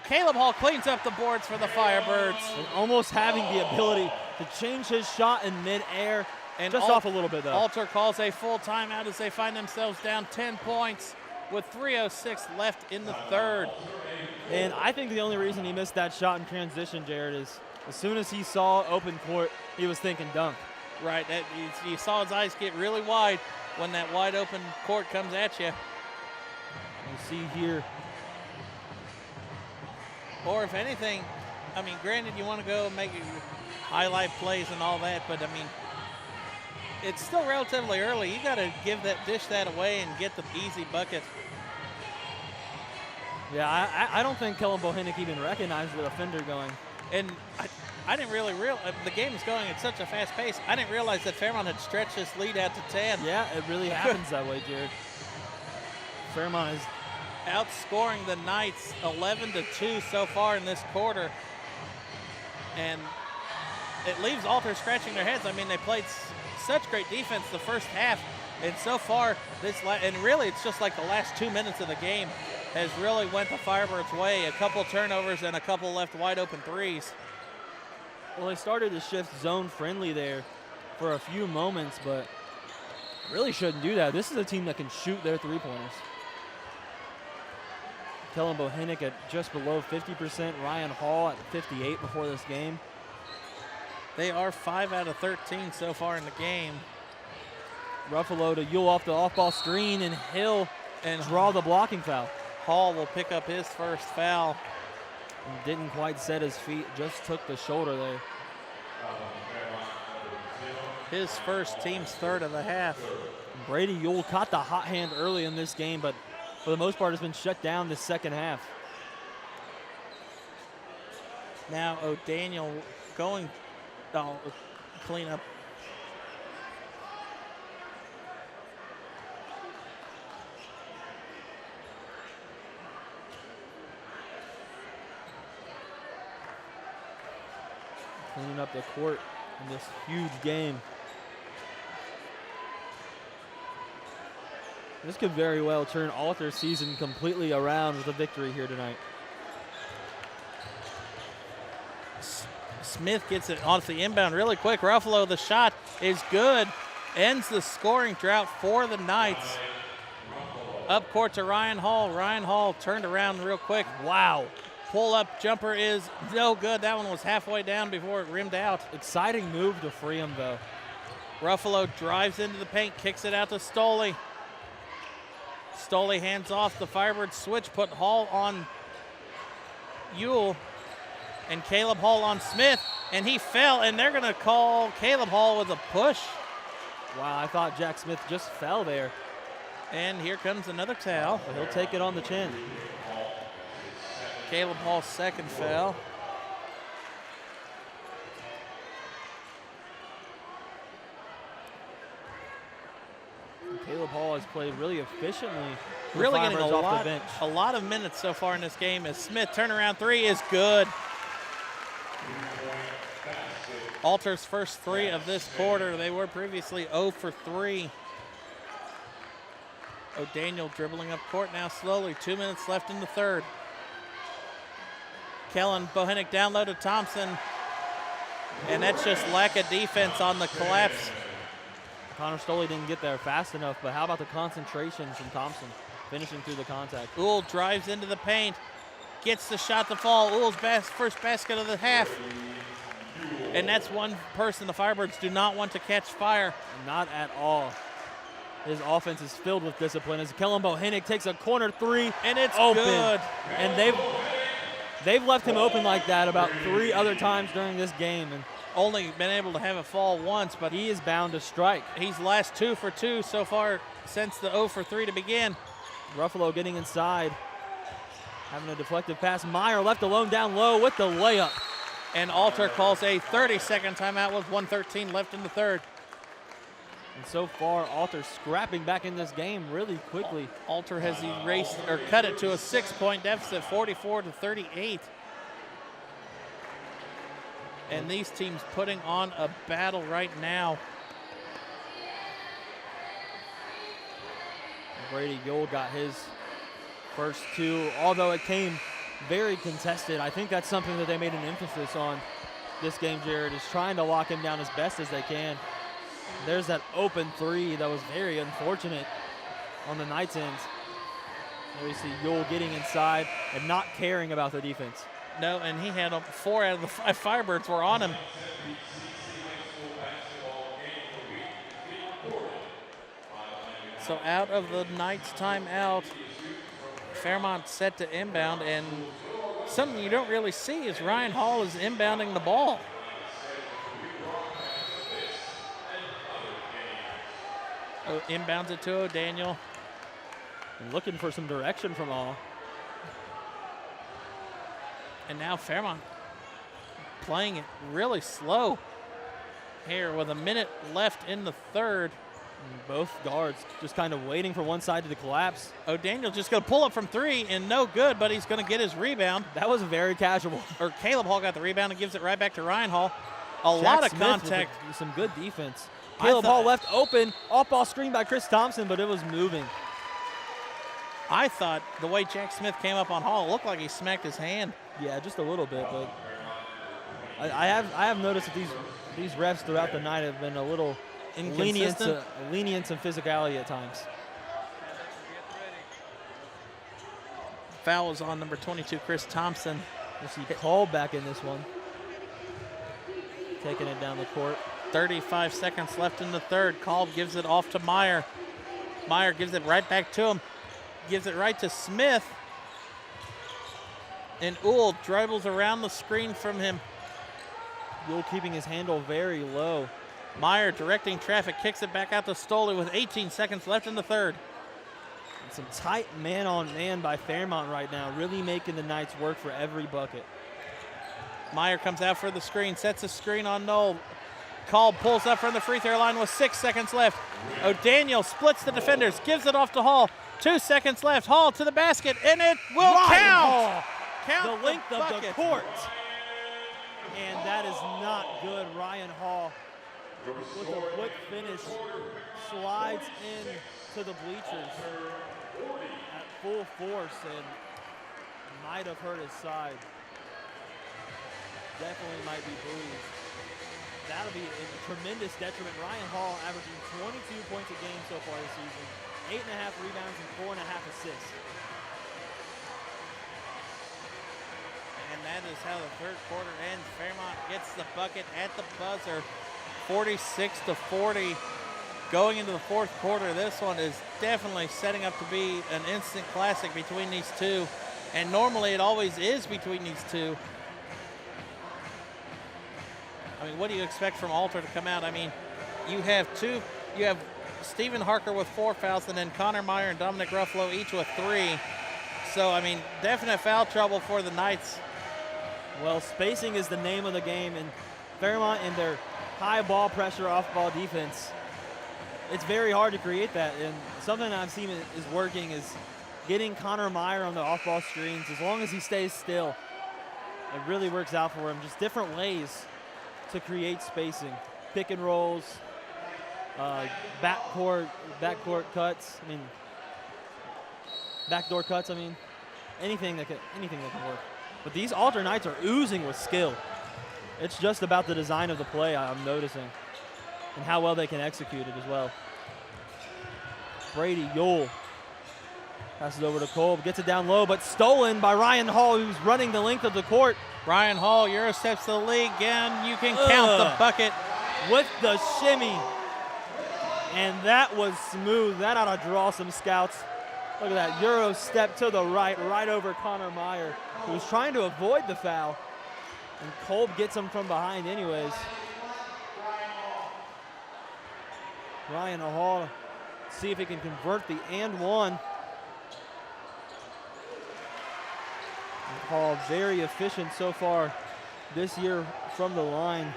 Caleb Hall cleans up the boards for the Firebirds. And almost having the ability to change his shot in midair, And just off a little bit, though. Alter calls a full timeout as they find themselves down 10 points with 3:06 left in the third. And I think the only reason he missed that shot in transition, Jared, is as soon as he saw open court, he was thinking dunk. Right, you saw his eyes get really wide when that wide open court comes at you. You see here. Or if anything, I mean, granted, you want to go make highlight plays and all that, but I mean, it's still relatively early. You got to dish that away and get the easy bucket. Yeah, I don't think Kellen Bohinnick even recognized the defender going. And I didn't really realize the game is going at such a fast pace. I didn't realize that Fairmont had stretched this lead out to 10. Yeah, it really happens that way, Jared. Fairmont is outscoring the Knights 11-2 so far in this quarter. And it leaves Alter scratching their heads. I mean, they played such great defense the first half. And so far, and really it's just like the last 2 minutes of the game has really went the Firebirds' way. A couple turnovers and a couple left wide open threes. Well, they started to shift zone friendly there for a few moments, but really shouldn't do that. This is a team that can shoot their three-pointers. Kellen Bohinnick at just below 50%. Ryan Hall at 58 before this game. They are 5 out of 13 so far in the game. Ruffalo to Yule off the off-ball screen, and Hill and draw the blocking foul. Hall will pick up his first foul. And didn't quite set his feet, just took the shoulder there. His first, team's third of the half. Brady Yule caught the hot hand early in this game, but for the most part has been shut down this second half. Now O'Daniel going clean up. Cleaning up the court in this huge game. This could very well turn Alter's season completely around with a victory here tonight. Smith gets it off the inbound really quick. Ruffalo, the shot is good. Ends the scoring drought for the Knights. Up court to Ryan Hall. Ryan Hall turned around real quick. Wow. Pull-up jumper is no good. That one was halfway down before it rimmed out. Exciting move to free him, though. Ruffalo drives into the paint, kicks it out to Stoley. Stoley hands off. The Firebirds switch, put Hall on Yule and Caleb Hall on Smith, and he fell, and they're going to call Caleb Hall with a push. Wow, I thought Jack Smith just fell there. And here comes another towel. So he'll take it on the chin. Caleb Hall's second foul. Caleb Hall has played really efficiently. Really getting off the bench. A lot of minutes so far in this game as Smith turnaround three is good. Alter's first three of this quarter. They were previously 0 for 3. O'Daniel dribbling up court now slowly. 2 minutes left in the third. Kellen Bohinnick down low to Thompson. And that's just lack of defense on the collapse. Connor Stoley didn't get there fast enough, but how about the concentration from Thompson finishing through the contact? Uhl drives into the paint, gets the shot to fall. Uhl's first basket of the half. And that's one person the Firebirds do not want to catch fire. Not at all. His offense is filled with discipline as Kellen Bohinnick takes a corner three. And it's open. Good. And they've left him open like that about 3 other times during this game. And only been able to have it fall once, but he is bound to strike. He's last 2 for 2 so far since the 0 for 3 to begin. Ruffalo getting inside, having a deflective pass. Meyer left alone down low with the layup. And Alter calls a 30-second timeout with 1:13 left in the third. And so far, Alter scrapping back in this game really quickly. Alter has erased or cut it to a 6-point deficit, 44-38. And these teams putting on a battle right now. Brady Yule got his first 2, although it came very contested. I think that's something that they made an emphasis on this game, Jared, is trying to lock him down as best as they can. There's that open three that was very unfortunate on the Knights' end. There you see Yule getting inside and not caring about the defense. No, and he had 4 out of the 5 Firebirds were on him. So out of the Knights' timeout, Fairmont set to inbound, and something you don't really see is Ryan Hall is inbounding the ball. Inbounds it to O'Daniel. And looking for some direction from Hall. And now Fairmont playing it really slow here with a minute left in the third. And both guards just kind of waiting for one side to collapse. O'Daniel just going to pull up from 3 and no good, but he's going to get his rebound. That was very casual. Or Caleb Hall got the rebound and gives it right back to Ryan Hall. A Jack lot of Smith contact. With some good defense. Caleb Hall left open, off-ball screen by Chris Thompson, but it was moving. I thought the way Jack Smith came up on Hall, it looked like he smacked his hand. Yeah, just a little bit, but I have noticed that these refs throughout the night have been a little lenient in physicality at times. Foul was on number 22, Chris Thompson. We'll see Kolb back in this one. Taking it down the court. 35 seconds left in the third. Kolb gives it off to Meyer. Meyer gives it right back to him. Gives it right to Smith. And Uhl dribbles around the screen from him. Uhl keeping his handle very low. Meyer directing traffic, kicks it back out to Stoley with 18 seconds left in the third. And some tight man-on-man by Fairmont right now, really making the Knights work for every bucket. Meyer comes out for the screen, sets a screen on Knoll. Kolb pulls up from the free throw line with 6 seconds left. O'Daniel splits the defenders, gives it off to Hall. 2 seconds left. Hall to the basket, and it will count. Count the length of the court. And that is not good. Ryan Hall with a quick finish slides in to the bleachers at full force and might have hurt his side. Definitely might be bruised. That'll be a tremendous detriment. Ryan Hall averaging 22 points a game so far this season, 8.5 rebounds and 4.5 assists. And that is how the third quarter ends. Fairmont gets the bucket at the buzzer, 46-40. Going into the fourth quarter, this one is definitely setting up to be an instant classic between these two. And normally it always is between these two. I mean, what do you expect from Alter to come out? I mean, you have Stephen Harker with 4 fouls, and then Connor Meyer and Dominic Ruffalo each with 3. So, I mean, definite foul trouble for the Knights. Well, spacing is the name of the game, and Fairmont in their high ball pressure, off-ball defense, it's very hard to create that. And something I've seen is working is getting Connor Meyer on the off-ball screens. As long as he stays still, it really works out for him. Just different ways to create spacing. Pick and rolls, backcourt cuts. I mean, backdoor cuts. I mean, anything that can work. But these Alter Knights are oozing with skill. It's just about the design of the play I'm noticing, and how well they can execute it as well. Brady Yule passes over to Kolb, gets it down low, but stolen by Ryan Hall, who's running the length of the court. Ryan Hall, Euro steps to the league again. You can count the bucket. With the shimmy. And that was smooth. That ought to draw some scouts. Look at that, Euro step to the right over Connor Meyer, who was trying to avoid the foul. And Kolb gets him from behind anyways. Ryan Hall, see if he can convert the and one. Hall very efficient so far this year from the line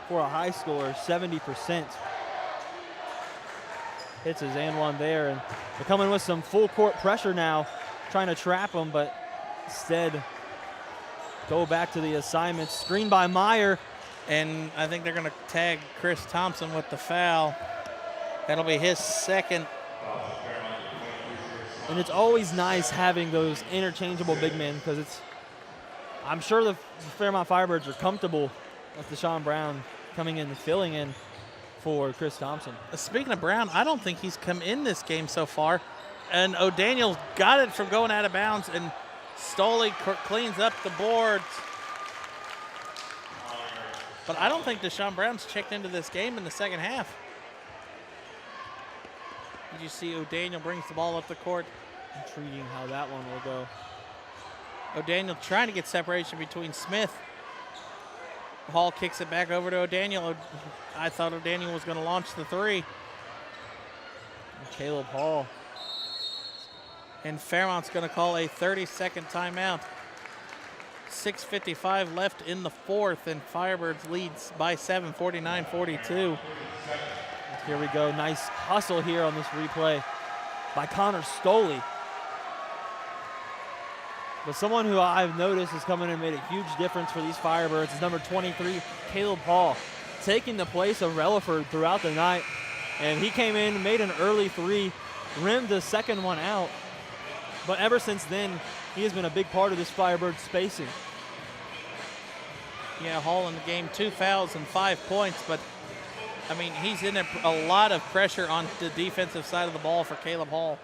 for a high scorer, 70%. Hits his and one there, and they're coming with some full court pressure now, trying to trap him, but instead go back to the assignment. Screen by Meyer. And I think they're going to tag Chris Thompson with the foul. That'll be his second. And it's always nice having those interchangeable big men, because I'm sure the Fairmont Firebirds are comfortable with Deshaun Brown coming in and filling in for Chris Thompson. Speaking of Brown, I don't think he's come in this game so far. And O'Daniel got it from going out of bounds, and Stoley cleans up the boards. But I don't think Deshaun Brown's checked into this game in the second half. Did you see O'Daniel brings the ball up the court? Intriguing how that one will go. O'Daniel trying to get separation between Smith. Hall kicks it back over to O'Daniel. I thought O'Daniel was going to launch the three. And Caleb Hall. And Fairmont's going to call a 30-second timeout. 6:55 left in the fourth, and Firebirds leads by 7, 49-42. Here we go. Nice hustle here on this replay by Connor Stoley. But someone who I've noticed has come in and made a huge difference for these Firebirds is number 23, Caleb Hall, taking the place of Relaford throughout the night. And he came in, made an early three, rimmed the second one out. But ever since then, he has been a big part of this Firebird spacing. Yeah, Hall in the game, 2 fouls and 5 points, but I mean, he's in a lot of pressure on the defensive side of the ball for Caleb Hall.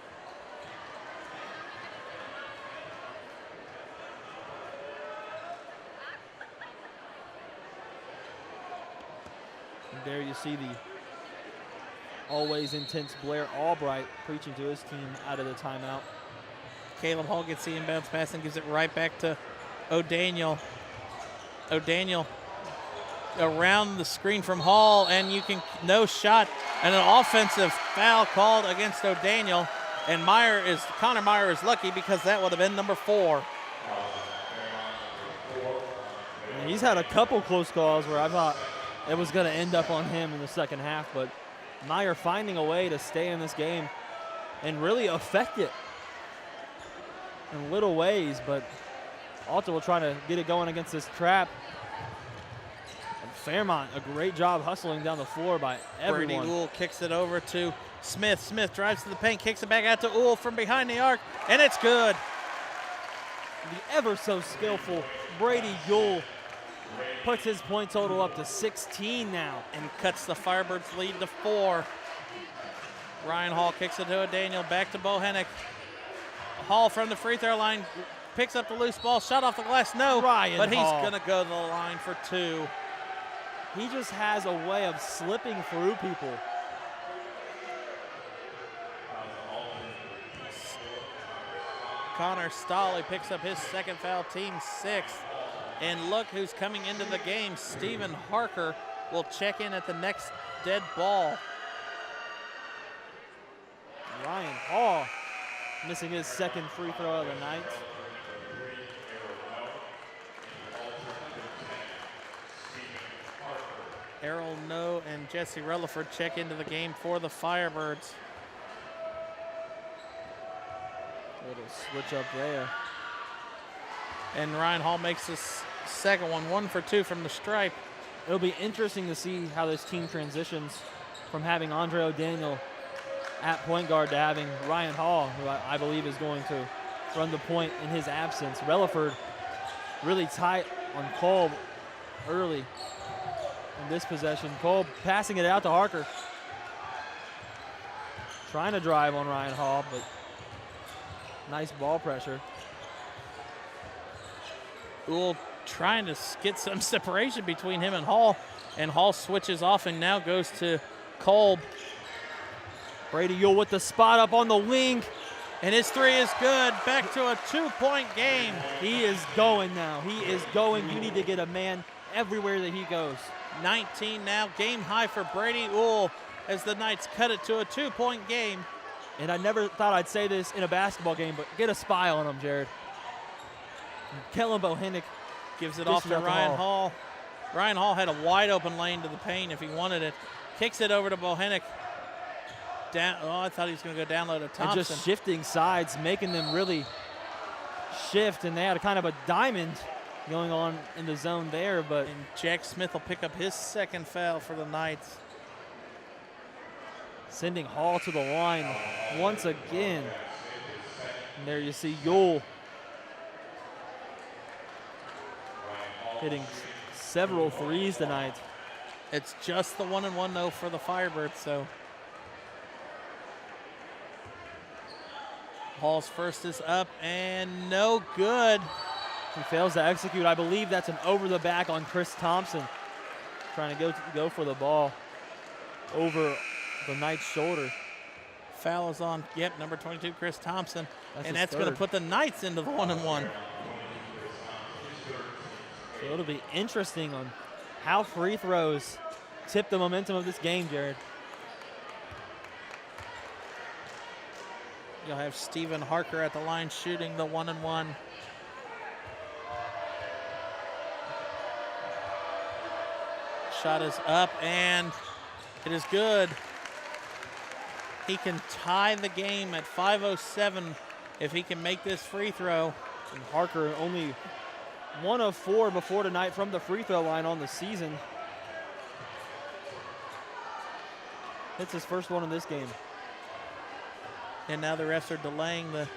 And there you see the always intense Blair Albright preaching to his team out of the timeout. Caleb Hall gets the inbounds pass and gives it right back to O'Daniel. O'Daniel around the screen from Hall, and no shot, and an offensive foul called against O'Daniel. And Connor Meyer is lucky because that would have been number 4. And he's had a couple close calls where I thought it was going to end up on him in the second half, but Meyer finding a way to stay in this game and really affect it in little ways, but Alta will try to get it going against this trap. And Fairmont, a great job hustling down the floor by everyone. Brady Uhl kicks it over to Smith. Smith drives to the paint, kicks it back out to Uhl from behind the arc, and it's good. The ever so skillful Brady Uhl puts his point total up to 16 now. And cuts the Firebirds lead to 4. Ryan Hall kicks it to O'Daniel, back to Bohannick. Hall from the free throw line picks up the loose ball, shot off the glass, no, but he's going to go to the line for 2. He just has a way of slipping through people. Connor Stoley picks up his second foul, team 6th. And look who's coming into the game. Stephen Harker will check in at the next dead ball. Ryan Hall missing his second free throw of the night. Errol No and Jesse Relaford check into the game for the Firebirds. Little switch up there. And Ryan Hall makes this second one, 1 for 2 from the stripe. It'll be interesting to see how this team transitions from having Andre O'Daniel at point guard to having Ryan Hall, who I believe is going to run the point in his absence. Relaford really tight on Kolb early in this possession. Kolb passing it out to Harker. Trying to drive on Ryan Hall, but nice ball pressure. Uhl trying to get some separation between him and Hall switches off and now goes to Kolb. Brady Uhl with the spot up on the wing. And his three is good. Back to a 2-point game. He is going now. He is going. You need to get a man everywhere that he goes. 19 now, game high for Brady Uhl as the Knights cut it to a 2-point game. And I never thought I'd say this in a basketball game, but get a spy on him, Jared. Kellen Bohannick gives it off to Ryan Hall. Ryan Hall had a wide open lane to the paint if he wanted it. Kicks it over to Bohannick. I thought he was going to go down low to Thompson. And just shifting sides, making them really shift, and they had a kind of a diamond going on in the zone there. But and Jack Smith will pick up his second foul for the Knights. Sending Hall to the line once again. And there you see Uhl hitting several threes tonight. It's just the 1-1 though for the Firebirds. So Hall's first is up and no good. He fails to execute. I believe that's an over the back on Chris Thompson. Trying to go for the ball over the Knights' shoulder. Foul is on, number 22, Chris Thompson. That's That's going to put the Knights into the 1-1. So it'll be interesting on how free throws tip the momentum of this game, Jared. You'll have Stephen Harker at the line shooting the 1-1. Shot is up and it is good. He can tie the game at 5:07 if he can make this free throw. And Harker only 1 of 4 before tonight from the free throw line on the season. Hits his first one in this game. And now the refs are delaying the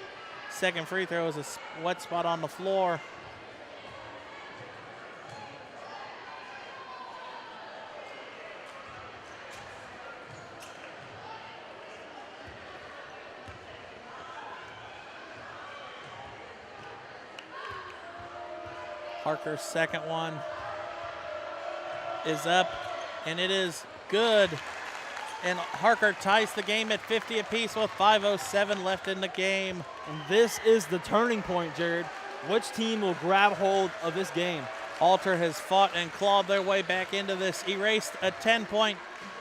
second free throw as a wet spot on the floor. Harker's second one is up, and it is good. And Harker ties the game at 50 apiece with 5:07 left in the game. And this is the turning point, Jared. Which team will grab hold of this game? Alter has fought and clawed their way back into this, erased a 10-point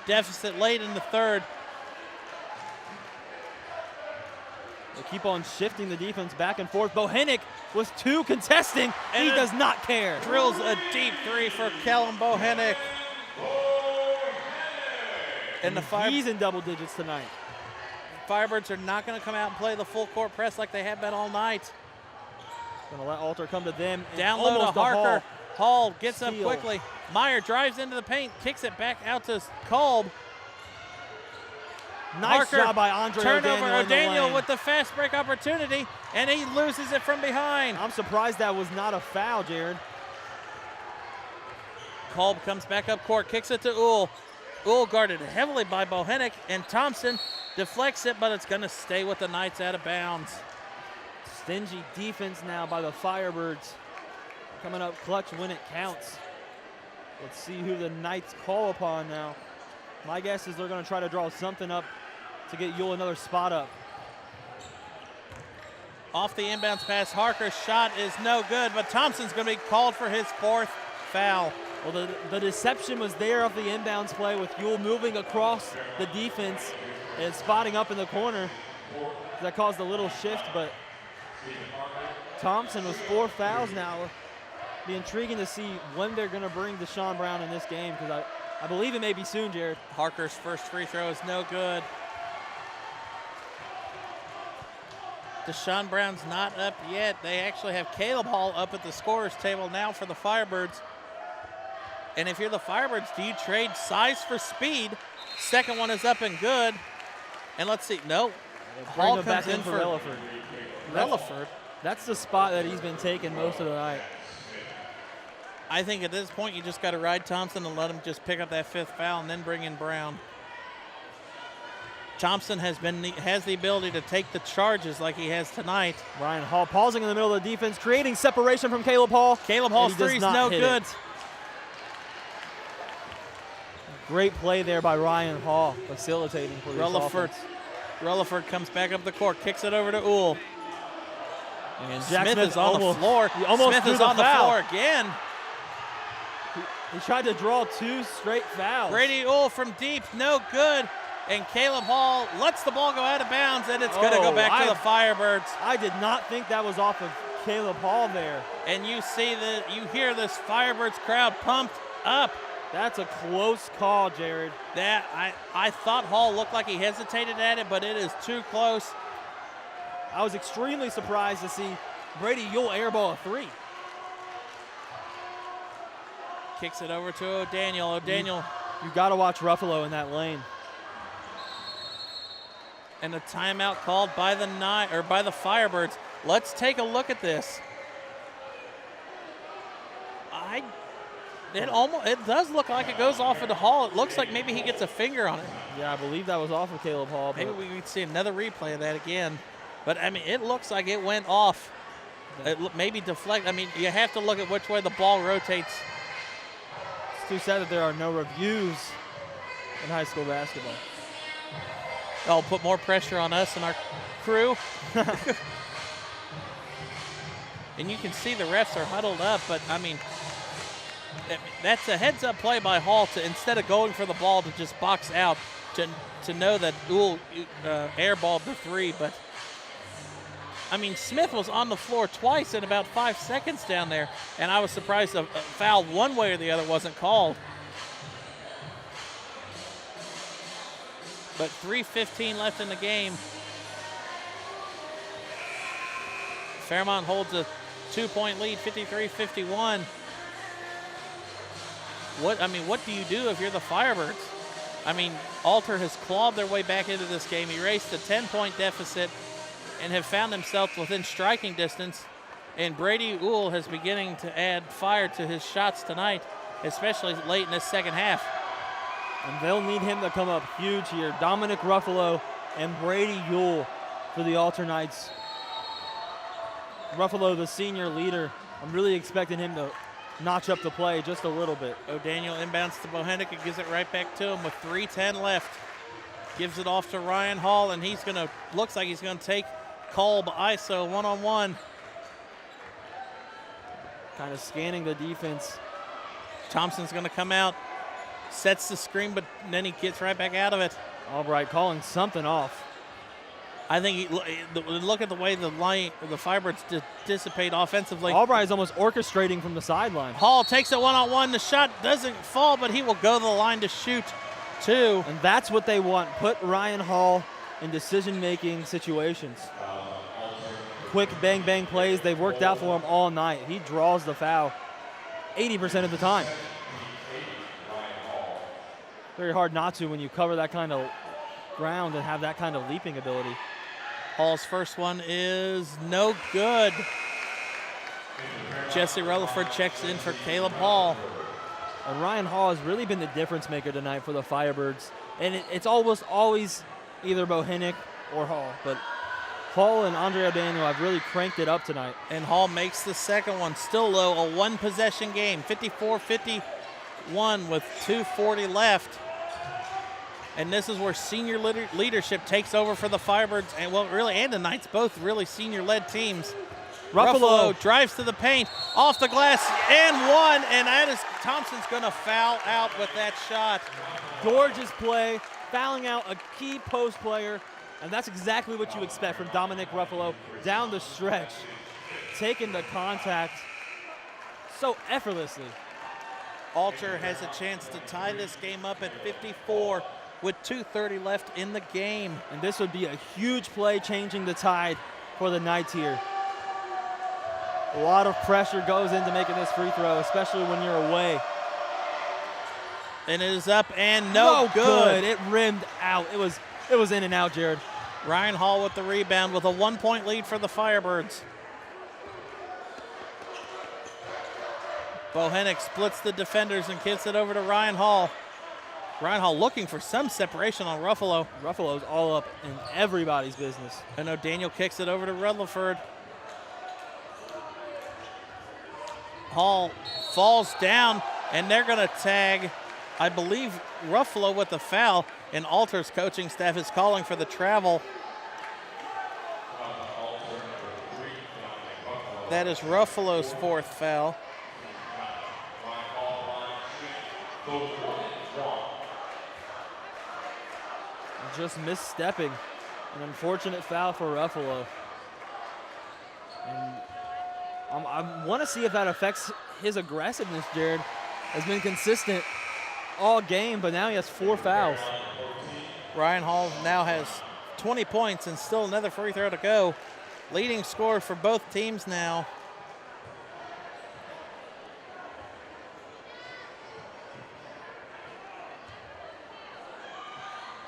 deficit late in the third. They keep on shifting the defense back and forth. Bohenick was 2 contesting. And he does not care. Drills a deep 3 for Callum Bohenick. And he's in double digits tonight. Firebirds are not going to come out and play the full court press like they have been all night. Going to let Alter come to them. Down low to Harker. Hall gets up Steal. quickly. Meyer drives into the paint, kicks it back out to Kolb. Nice Harker, job by Andre turnover. O'Daniel lane. with the fast break opportunity, and he loses it from behind. I'm surprised that was not a foul, Jared. Kolb comes back up court, kicks it to Uhl. Uhl guarded heavily by Bohenick, and Thompson deflects it, but it's going to stay with the Knights out of bounds. Stingy defense now by the Firebirds. Coming up clutch when it counts. Let's see who the Knights call upon now. My guess is they're going to try to draw something up to get Uhl another spot up. Off the inbounds pass, Harker's shot is no good, but Thompson's going to be called for his 4th foul. Well, the deception was there of the inbounds play with Uhl moving across the defense and spotting up in the corner. That caused a little shift, but Thompson with 4 fouls now. It'll be intriguing to see when they're going to bring Deshaun Brown in this game, because I believe it may be soon, Jared. Harker's first free throw is no good. Deshaun Brown's not up yet. They actually have Caleb Hall up at the scorer's table now for the Firebirds. And if you're the Firebirds, do you trade size for speed? Second one is up and good. And let's see, no. Hall comes in for Relaford. Relaford. That's the spot that he's been taking most of the night. I think at this point you just got to ride Thompson and let him just pick up that 5th foul and then bring in Brown. Thompson has the ability to take the charges like he has tonight. Ryan Hall pausing in the middle of the defense, creating separation from Caleb Hall. Caleb Hall's 3's no good. Great play there by Ryan Hall, facilitating for this offense. Relaford comes back up the court, kicks it over to Uhl. And Smith is on the floor. Smith is on the floor again. He tried to draw 2 straight fouls. Brady Uhl from deep, no good. And Caleb Hall lets the ball go out of bounds, and it's going to go back to the Firebirds. I did not think that was off of Caleb Hall there. And you hear this Firebirds crowd pumped up. That's a close call, Jared. I thought Hall looked like he hesitated at it, but it is too close. I was extremely surprised to see Brady Uhl airball a 3. Kicks it over to O'Daniel. O'Daniel. You got to watch Ruffalo in that lane. And a timeout called by the Firebirds. Let's take a look at this. It does look like it goes off of the Hall. It looks like maybe he gets a finger on it. Yeah, I believe that was off of Caleb Hall. Maybe we can see another replay of that again. But, I mean, it looks like it went off. Maybe deflect. I mean, you have to look at which way the ball rotates. It's too sad that there are no reviews in high school basketball. That'll put more pressure on us and our crew. And you can see the refs are huddled up, but, I mean, that's a heads-up play by Hall to, instead of going for the ball, to just box out, to know that Uhl airballed the three. But, I mean, Smith was on the floor twice in about 5 seconds down there, and I was surprised a foul one way or the other wasn't called. But 3:15 left in the game. Fairmont holds a 2-point lead, 53-51. What do you do if you're the Firebirds? I mean, Alter has clawed their way back into this game, erased a 10-point deficit, and have found themselves within striking distance. And Brady Uhl is beginning to add fire to his shots tonight, especially late in this second half. And they'll need him to come up huge here. Dominic Ruffalo and Brady Uhl for the Alter Knights. Ruffalo, the senior leader, I'm really expecting him to notch up the play just a little bit. O'Daniel inbounds to Bohenick and gives it right back to him with 3:10 left. Gives it off to Ryan Hall, and looks like he's gonna take Kolb ISO one-on-one. Kind of scanning the defense. Thompson's gonna come out, sets the screen, but then he gets right back out of it. Albright calling something off. I think look at the way the Firebirds dissipate offensively. Albright's almost orchestrating from the sideline. Hall takes it one-on-one. The shot doesn't fall, but he will go to the line to shoot two. And that's what they want. Put Ryan Hall in decision-making situations. Quick bang-bang plays. They've worked out for him all night. He draws the foul 80% of the time. Very hard not to when you cover that kind of ground and have that kind of leaping ability. Hall's first one is no good. Jesse Rutherford checks in for Caleb Hall. And Ryan Hall has really been the difference maker tonight for the Firebirds. And it's almost always either Bohenick or Hall. But Hall and Andre O'Daniel have really cranked it up tonight. And Hall makes the second one. Still low, a one-possession game. 54-51 with 2:40 left. And this is where senior leadership takes over for the Firebirds, and and the Knights, both really senior-led teams. Ruffalo drives to the paint, off the glass, and one, and that is Thompson's going to foul out with that shot. Gorgeous play, fouling out a key post player, and that's exactly what you expect from Dominic Ruffalo down the stretch, taking the contact so effortlessly. Alter has a chance to tie this game up at 54. With 2:30 left in the game. And this would be a huge play changing the tide for the Knights here. A lot of pressure goes into making this free throw, especially when you're away. And it is up and no good. It rimmed out. It was in and out, Jared. Ryan Hall with the rebound with a 1-point lead for the Firebirds. Bohenick splits the defenders and gives it over to Ryan Hall. Ryan Hall looking for some separation on Ruffalo. Ruffalo's all up in everybody's business. And O'Daniel kicks it over to Rutherford. Hall falls down, and they're going to tag, I believe, Ruffalo with the foul. And Alter's coaching staff is calling for the travel. That is Ruffalo's fourth foul. Just misstepping. An unfortunate foul for Ruffalo. And I want to see if that affects his aggressiveness, Jared. Has been consistent all game, but now he has 4 fouls. Ryan Hall now has 20 points and still another free throw to go. Leading scorer for both teams now.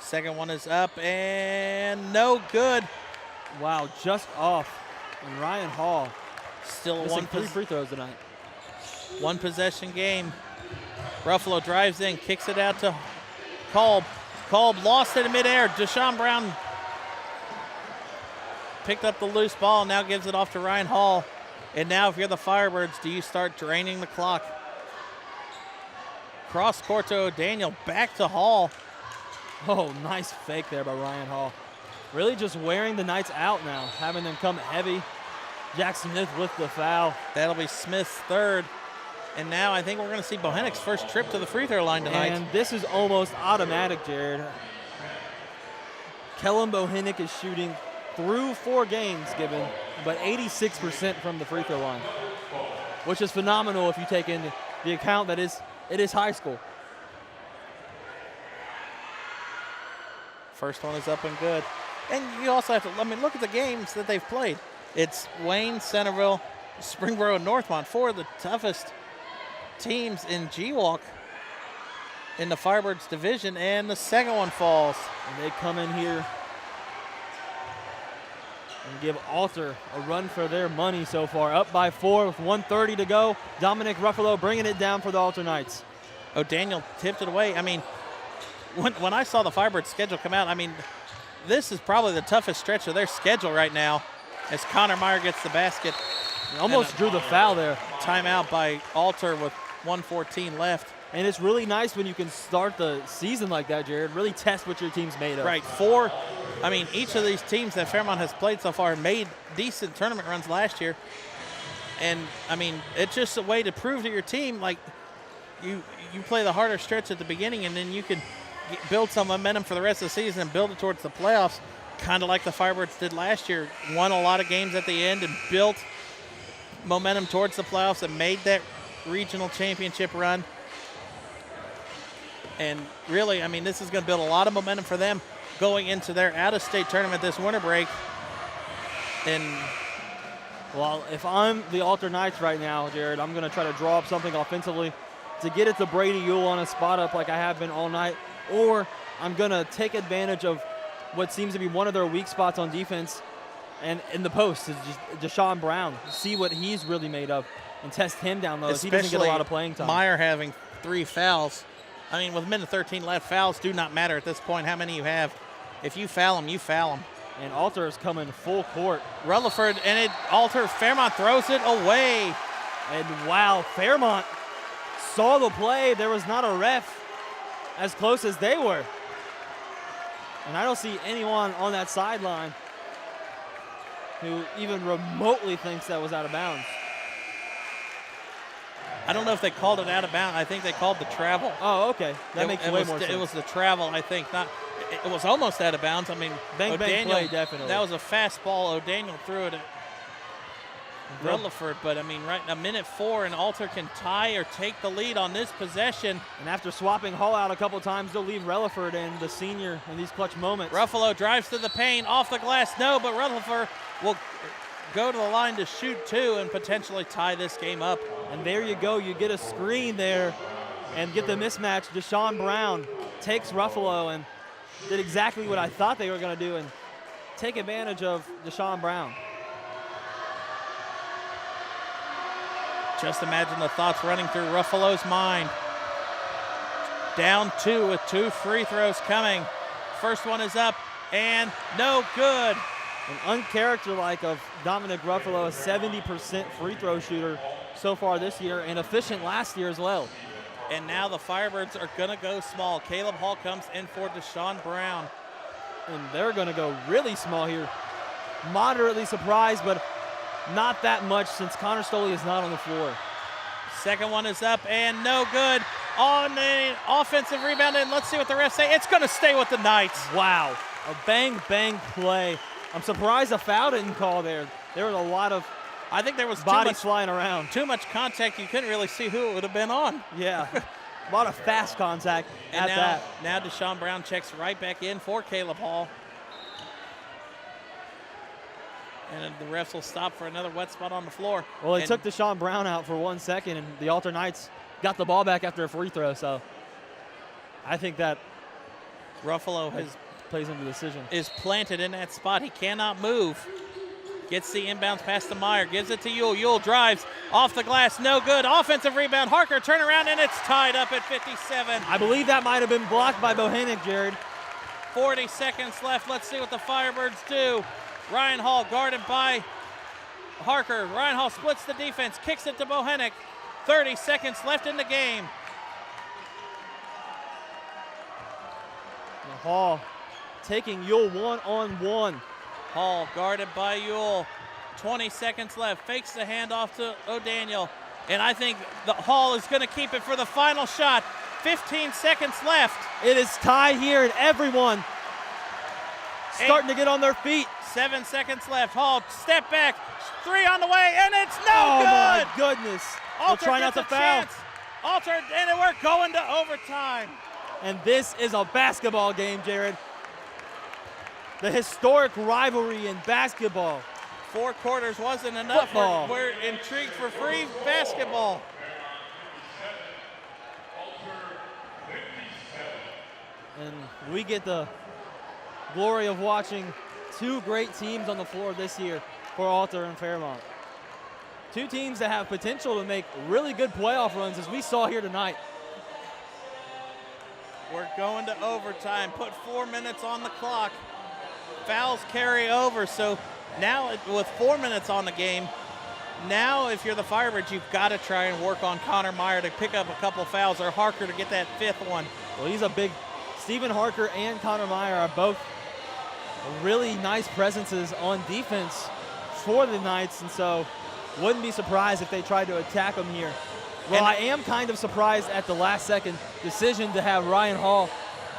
Second one is up and no good. Wow, just off. And Ryan Hall still missing 3 free throws tonight. One possession game. Ruffalo drives in, kicks it out to Kolb. Kolb lost it in midair. Deshaun Brown picked up the loose ball, now gives it off to Ryan Hall. And now if you're the Firebirds, do you start draining the clock? Cross court to O'Daniel, back to Hall. Oh, nice fake there by Ryan Hall. Really just wearing the Knights out now, having them come heavy. Jack Smith with the foul. That'll be Smith's third. And now I think we're going to see Bohennek's first trip to the free throw line tonight. And this is almost automatic, Jared. Kellen Bohennek is shooting through 4 games given, but 86% from the free throw line, which is phenomenal if you take into the account that it is high school. First one is up and good. And you also have to, look at the games that they've played. It's Wayne, Centerville, Springboro, and Northmont, 4 of the toughest teams in GWalk in the Firebirds division, and the second one falls. And they come in here and give Alter a run for their money so far. Up by 4 with 1:30 to go. Dominic Ruffalo bringing it down for the Alter Knights. O'Daniel tipped it away. When I saw the Firebirds schedule come out, this is probably the toughest stretch of their schedule right now as Connor Meyer gets the basket. He almost drew the foul there. Timeout by Alter with 1:14 left. And it's really nice when you can start the season like that, Jared. Really test what your team's made of. Right, each of these teams that Fairmont has played so far made decent tournament runs last year. And, it's just a way to prove to your team, you play the harder stretch at the beginning, and then you can build some momentum for the rest of the season and build it towards the playoffs, kind of like the Firebirds did last year. Won a lot of games at the end and built momentum towards the playoffs and made that regional championship run. And really, this is going to build a lot of momentum for them going into their out-of-state tournament this winter break. And well, if I'm the Alter Knights right now, Jared, I'm going to try to draw up something offensively to get it to Brady Ewell on a spot up like I have been all night, or I'm going to take advantage of what seems to be one of their weak spots on defense, and in the post is just Deshaun Brown. See what he's really made of and test him down low. He doesn't get a lot of playing time. Meyer having 3 fouls. With minute 13 left, fouls do not matter at this point how many you have. If you foul them, you foul them. And Alter is coming full court. Rutherford and Fairmont throws it away. And wow, Fairmont saw the play. There was not a ref as close as they were. And I don't see anyone on that sideline who even remotely thinks that was out of bounds. I don't know if they called it out of bounds. I think they called the travel. Oh, okay. That makes way more sense. It was the travel, I think. It was almost out of bounds. Bang play, definitely. That was a fast ball. O'Daniel threw it at Rutherford, but right now, minute 4, and Alter can tie or take the lead on this possession. And after swapping Hall out a couple times, they'll leave Rutherford and the senior in these clutch moments. Ruffalo drives to the paint, off the glass, no, but Rutherford will go to the line to shoot 2 and potentially tie this game up. And there you go. You get a screen there and get the mismatch. Deshaun Brown takes Ruffalo and did exactly what I thought they were going to do and take advantage of Deshaun Brown. Just imagine the thoughts running through Ruffalo's mind. Down 2 with 2 free throws coming. First one is up and no good. An uncharacter-like of Dominic Ruffalo, a 70% free throw shooter so far this year and efficient last year as well. And now the Firebirds are going to go small. Caleb Hall comes in for Deshaun Brown. And they're going to go really small here. Moderately surprised, but not that much since Connor Stoley is not on the floor. Second one is up and no good. On an offensive rebound, and let's see what the refs say. It's going to stay with the Knights. Wow, a bang play. I'm surprised a foul didn't call there. There was a lot of I think there was bodies flying around. Too much contact. You couldn't really see who it would have been on. Yeah, a lot of fast contact and that. Now Deshaun Brown checks right back in for Caleb Hall. And the refs will stop for another wet spot on the floor. Well, it took Deshaun Brown out for 1 second, and the Alter Knights got the ball back after a free throw. So I think that Ruffalo plays into the decision. Is planted in that spot. He cannot move. Gets the inbounds pass to Meyer. Gives it to Yule. Yule drives off the glass. No good. Offensive rebound. Harker turn around, and it's tied up at 57. I believe that might have been blocked by Bohannick, Jared. 40 seconds left. Let's see what the Firebirds do. Ryan Hall guarded by Harker. Ryan Hall splits the defense. Kicks it to Bohannick. 30 seconds left in the game. And Hall taking Yule one-on-one. Hall guarded by Yule. 20 seconds left. Fakes the handoff to O'Daniel. And I think the Hall is going to keep it for the final shot. 15 seconds left. It is tied here, and everyone starting to get on their feet. 7 seconds left. Hall, step back. 3 on the way, and it's no Oh, good. my goodness. They'll Alter try not gets to a foul. chance. Alter, and we're going to overtime. And this is a basketball game, Jared. The historic rivalry in basketball. 4 quarters wasn't enough. Football. We're intrigued for free basketball. And we get the glory of watching 2 great teams on the floor this year for Alter and Fairmont. 2 teams that have potential to make really good playoff runs, as we saw here tonight. We're going to overtime. Put 4 minutes on the clock. Fouls carry over, so now with 4 minutes on the game, now if you're the Firebirds, you've got to try and work on Connor Meyer to pick up a couple fouls, or Harker to get that 5th one. Well, he's a big Stephen Harker and Connor Meyer are both really nice presences on defense for the Knights, and so wouldn't be surprised if they tried to attack him here. Well, I am kind of surprised at the last-second decision to have Ryan Hall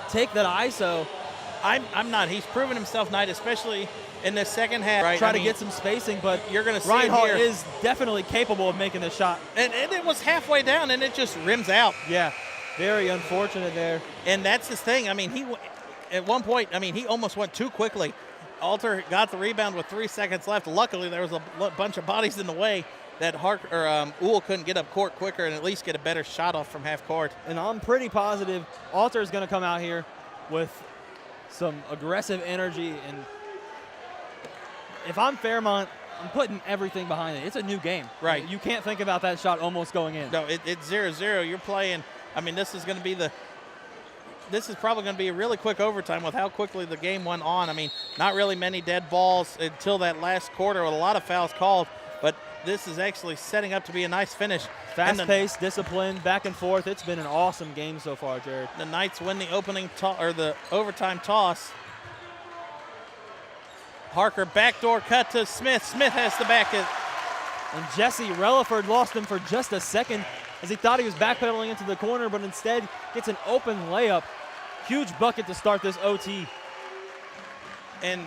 take that ISO. I'm not. He's proven himself tonight, especially in the second half. Right? Try to get some spacing, but you're going to see Ryan Hall here. is definitely capable of making this shot. And it was halfway down, and it just rims out. Yeah, very unfortunate there. And that's his thing. I mean, at one point, he almost went too quickly. Alter got the rebound with 3 seconds left. Luckily, there was a bunch of bodies in the way that Uhl couldn't get up court quicker and at least get a better shot off from half court. And I'm pretty positive Alter is going to come out here with some aggressive energy. And if I'm Fairmont, I'm putting everything behind it. It's a new game. Right. You can't think about that shot almost going in. No, it's 0-0. You're playing. This is going to be this is probably going to be a really quick overtime with how quickly the game went on. Not really many dead balls until that last quarter with a lot of fouls called, but this is actually setting up to be a nice finish. Fast-paced, disciplined, back and forth. It's been an awesome game so far, Jared. The Knights win the the overtime toss. Harker backdoor cut to Smith. Smith has to back it. And Jesse Relaford lost him for just a second as he thought he was backpedaling into the corner, but instead gets an open layup. Huge bucket to start this OT. And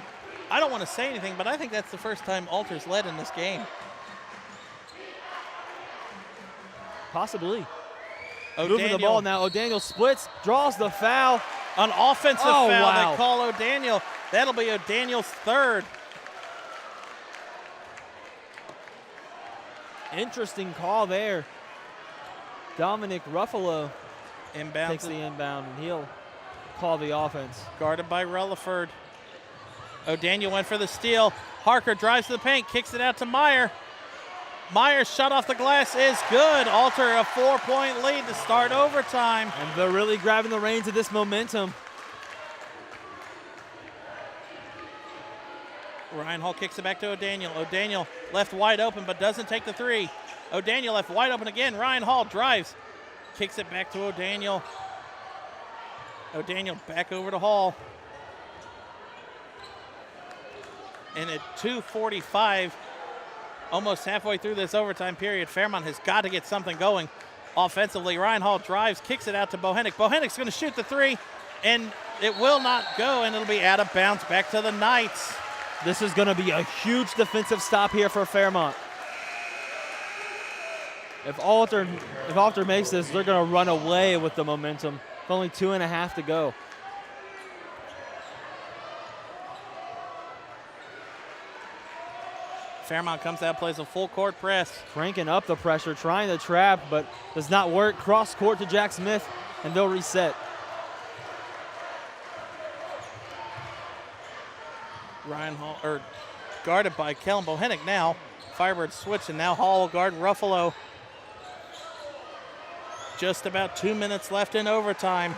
I don't want to say anything, but I think that's the first time Alter's led in this game. Possibly. O'Daniel. Moving the ball now. O'Daniel splits, draws the foul. An offensive foul. Wow. They call O'Daniel. That'll be O'Daniel's 3rd. Interesting call there. Dominic Ruffalo Inbound. takes the inbound, and he'll call the offense. Guarded by Relaford. O'Daniel went for the steal. Harker drives to the paint, kicks it out to Meyer. Meyer's shot off the glass is good. Alter a 4-point lead to start overtime. And they're really grabbing the reins of this momentum. Ryan Hall kicks it back to O'Daniel. O'Daniel left wide open but doesn't take the 3. O'Daniel left wide open again. Ryan Hall drives. Kicks it back to O'Daniel. O'Daniel back over to Hall. And at 2:45, almost halfway through this overtime period, Fairmont has got to get something going offensively. Ryan Hall drives, kicks it out to Bohannick. Bohannick's going to shoot the 3, and it will not go, and it'll be out of bounds back to the Knights. This is going to be a huge defensive stop here for Fairmont. If Alter makes this, they're going to run away with the momentum. With only 2.5 to go. Fairmont comes out, plays a full court press. Cranking up the pressure, trying to trap, but does not work. Cross court to Jack Smith, and they'll reset. Ryan Hall, guarded by Kellen Bohennig now. Firebirds switch, and now Hall will guard Ruffalo. Just about 2 minutes left in overtime.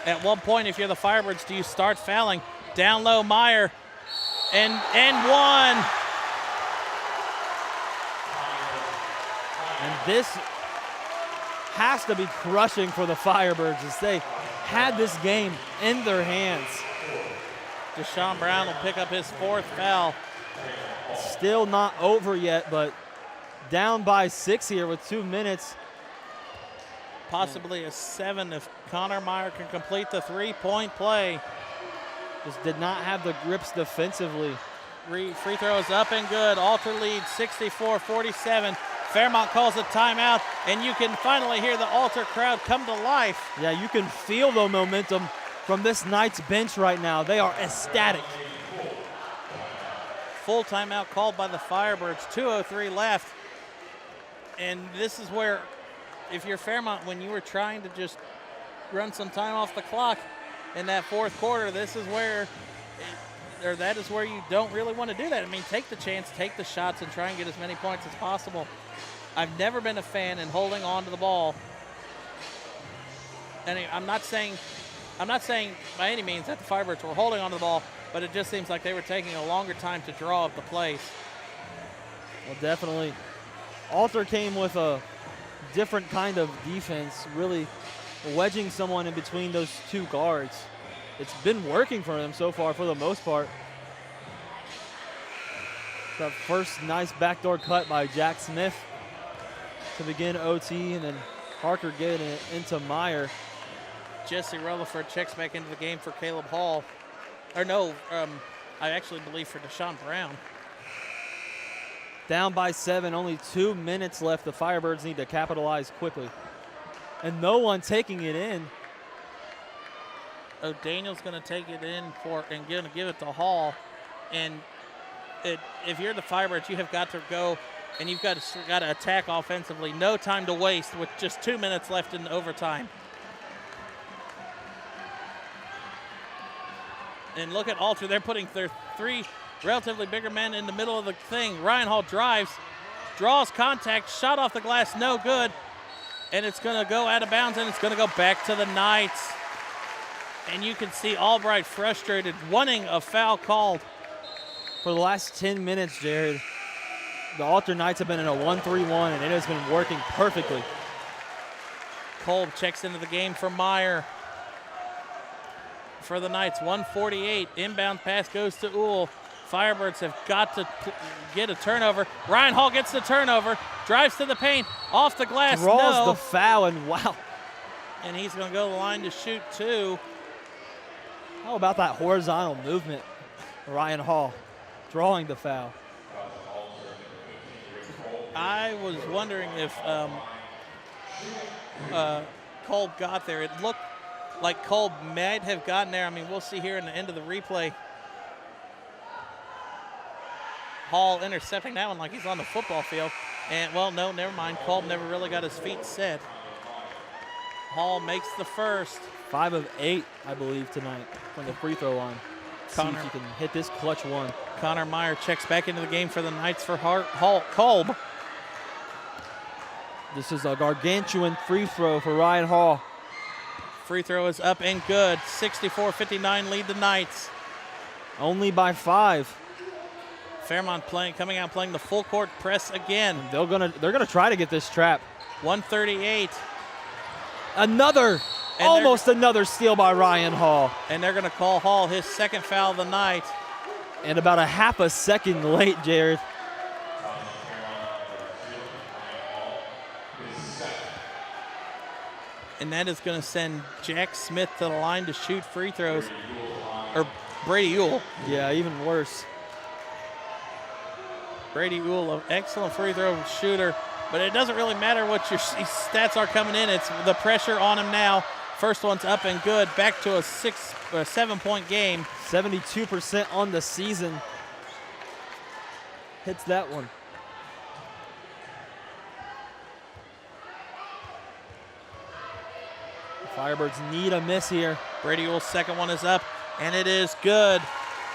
At one point, if you're the Firebirds, do you start fouling? Down low, Meyer, and one. And this has to be crushing for the Firebirds as they had this game in their hands. Deshaun Brown will pick up his 4th foul. Still not over yet, but down by 6 here with 2 minutes. Possibly a 7 if Connor Meyer can complete the 3-point play. Just did not have the grips defensively. Free throw is up and good. Alter lead 64-47. Fairmont calls a timeout, and you can finally hear the Alter crowd come to life. Yeah, you can feel the momentum from this Knights bench right now. They are ecstatic. Full timeout called by the Firebirds. 2:03 left. And this is where, if you're Fairmont, when you were trying to just run some time off the clock in that 4th quarter, this is where, that is where you don't really want to do that. I mean, take the chance, take the shots, and try and get as many points as possible. I've never been a fan in holding on to the ball. And I'm not saying by any means that the Firebirds were holding on to the ball, but it just seems like they were taking a longer time to draw up the plays. Well, definitely. Alter came with a different kind of defense, really wedging someone in between those 2 guards. It's been working for them so far for the most part. That first nice backdoor cut by Jack Smith to begin OT, and then Parker getting it into Meyer. Jesse Rutherford checks back into the game for Caleb Hall. Or no, I actually believe for Deshaun Brown. Down by 7, only 2 minutes left. The Firebirds need to capitalize quickly. And no one taking it in. O'Daniel's going to take it in and going to give it to Hall. And if you're the Firebirds, you have got to go and you've got to attack offensively. No time to waste with just 2 minutes left in overtime. And look at Alter. They're putting their 3 relatively bigger men in the middle of the thing. Ryan Hall drives, draws contact, shot off the glass, no good. And it's going to go out of bounds, and it's going to go back to the Knights. And you can see Albright frustrated, wanting a foul called. For the last 10 minutes, Jared, the Alter Knights have been in a 1-3-1, and it has been working perfectly. Kolb checks into the game for Meyer. For the Knights, 1:48. Inbound pass goes to Uhl. Firebirds have got to get a turnover. Ryan Hall gets the turnover, drives to the paint, off the glass, draws the foul, and wow. And he's going to go to the line to shoot 2. How about that horizontal movement, Ryan Hall, drawing the foul? I was wondering if Kolb got there. It looked like Kolb might have gotten there. I mean, we'll see here in the end of the replay. Hall intercepting that one like he's on the football field. And, well, no, never mind. Kolb never really got his feet set. Hall makes the first. 5 of 8, I believe, tonight from the free throw line. See if he can hit this clutch one. Connor Meyer checks back into the game for the Knights for Kolb. This is a gargantuan free throw for Ryan Hall. Free throw is up and good. 64-59 lead the Knights. Only by 5. Fairmont coming out playing the full court press again. They're gonna try to get this trap. 138. Almost another steal by Ryan Hall. And they're gonna call Hall his 2nd foul of the night. And about a half a second late, Jared. And that is going to send Jack Smith to the line to shoot free throws. Or Brady Uhl. Yeah, even worse. Brady Uhl, an excellent free throw shooter. But it doesn't really matter what your stats are coming in. It's the pressure on him now. First one's up and good. Back to a 7-point game. 72% on the season. Hits that one. Firebirds need a miss here. Brady Uhl's second one is up, and it is good.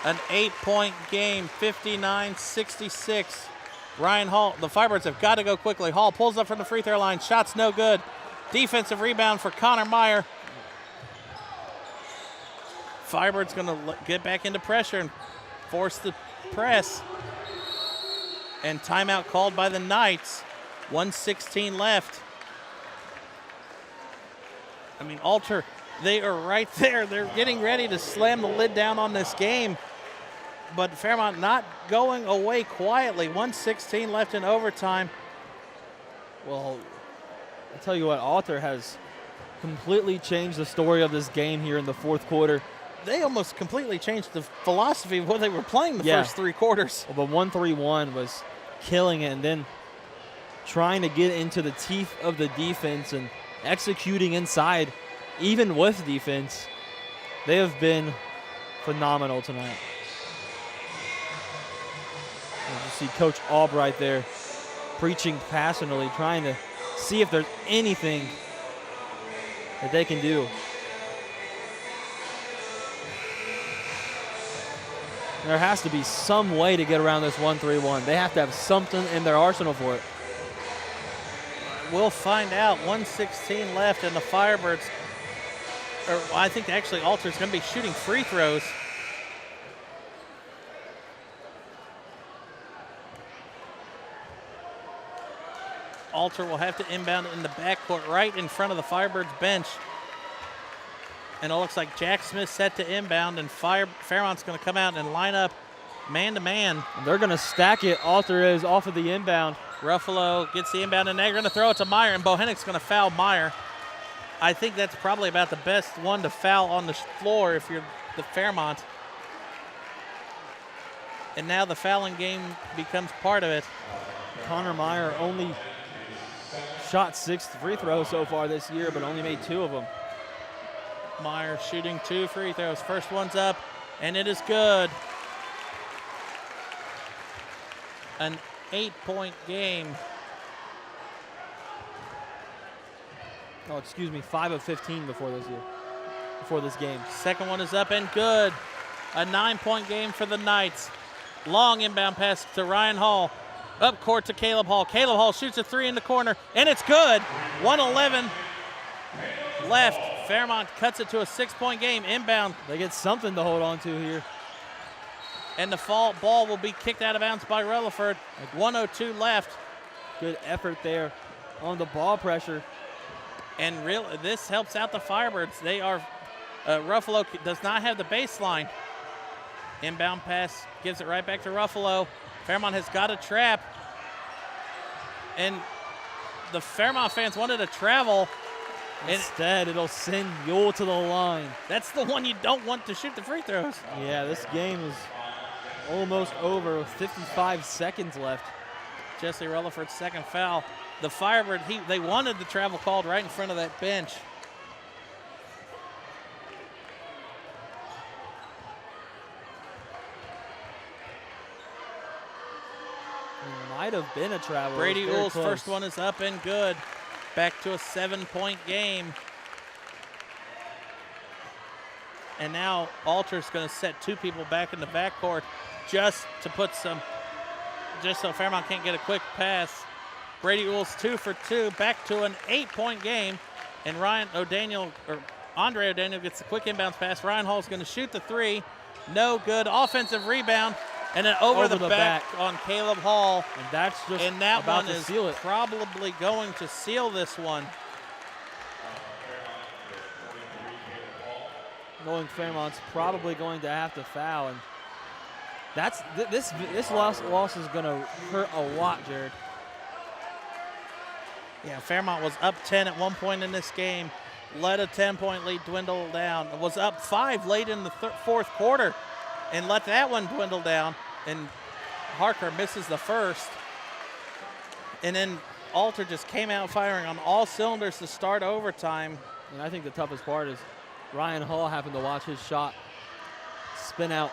An 8-point game, 59-66. Ryan Hall, the Firebirds have got to go quickly. Hall pulls up from the free throw line. Shot's no good. Defensive rebound for Connor Meyer. Firebirds going to get back into pressure and force the press. And timeout called by the Knights. 1:16 left. I mean, Alter, they are right there. They're getting ready to slam the lid down on this game. But Fairmont not going away quietly. 1:16 left in overtime. Well, I'll tell you what, Alter has completely changed the story of this game here in the fourth quarter. They almost completely changed the philosophy of what they were playing the first three quarters. Well, the 1-3-1 was killing it, and then trying to get into the teeth of the defense and executing inside, even with defense. They have been phenomenal tonight. And you see Coach Albright there preaching passionately, trying to see if there's anything that they can do. There has to be some way to get around this 1-3-1. They have to have something in their arsenal for it. We'll find out. 1:16 left, and the Firebirds, or I think actually Alter's going to be shooting free throws. Alter will have to inbound in the backcourt right in front of the Firebirds bench. And it looks like Jack Smith set to inbound, and Fairmont's going to come out and line up man-to-man. They're going to stack it. Alter is off of the inbound. Ruffalo gets the inbound, and they're going to throw it to Meyer, and Bohennick's going to foul Meyer. I think that's probably about the best one to foul on the floor if you're the Fairmont. And now the fouling game becomes part of it. Connor Meyer only shot 6 free throws so far this year, but only made 2 of them. Meyer shooting 2 free throws. First one's up, and it is good. An 8-point game. Oh, excuse me, 5 of 15 before this game. Second one is up and good. A 9-point game for the Knights. Long inbound pass to Ryan Hall. Up court to Caleb Hall. Caleb Hall shoots a 3 in the corner, and it's good. 1:11 left. Fairmont cuts it to a 6-point game. Inbound. They get something to hold on to here. And the ball will be kicked out of bounds by Rutherford. 1:02 left. Good effort there on the ball pressure. And this helps out the Firebirds. They are, Ruffalo does not have the baseline. Inbound pass gives it right back to Ruffalo. Fairmont has got a trap. And the Fairmont fans wanted to travel. Instead, it'll send Yule to the line. That's the one you don't want to shoot the free throws. Yeah, this game is almost over with 55 seconds left. Jesse Rutherford's second foul. The Firebird, they wanted the travel called right in front of that bench. It might have been a travel. Brady Ull's first one is up and good. Back to a 7-point game. And now Alter's going to set 2 people back in the backcourt just so Fairmont can't get a quick pass. Brady Ull's 2 for 2, back to an 8-point game. And Andre O'Daniel gets the quick inbounds pass. Ryan Hall's going to shoot the 3. No good. Offensive rebound. And then over the back on Caleb Hall. And that's just that about one to is seal it. Probably going to seal this one. Knowing Fairmont's probably going to have to foul, and this loss is going to hurt a lot, Jared. Yeah, Fairmont was up 10 at one point in this game, let a 10-point lead dwindle down. It was up 5 late in the fourth quarter, and let that one dwindle down. And Harker misses the first, and then Alter just came out firing on all cylinders to start overtime. And I think the toughest part is Ryan Hall having to watch his shot spin out.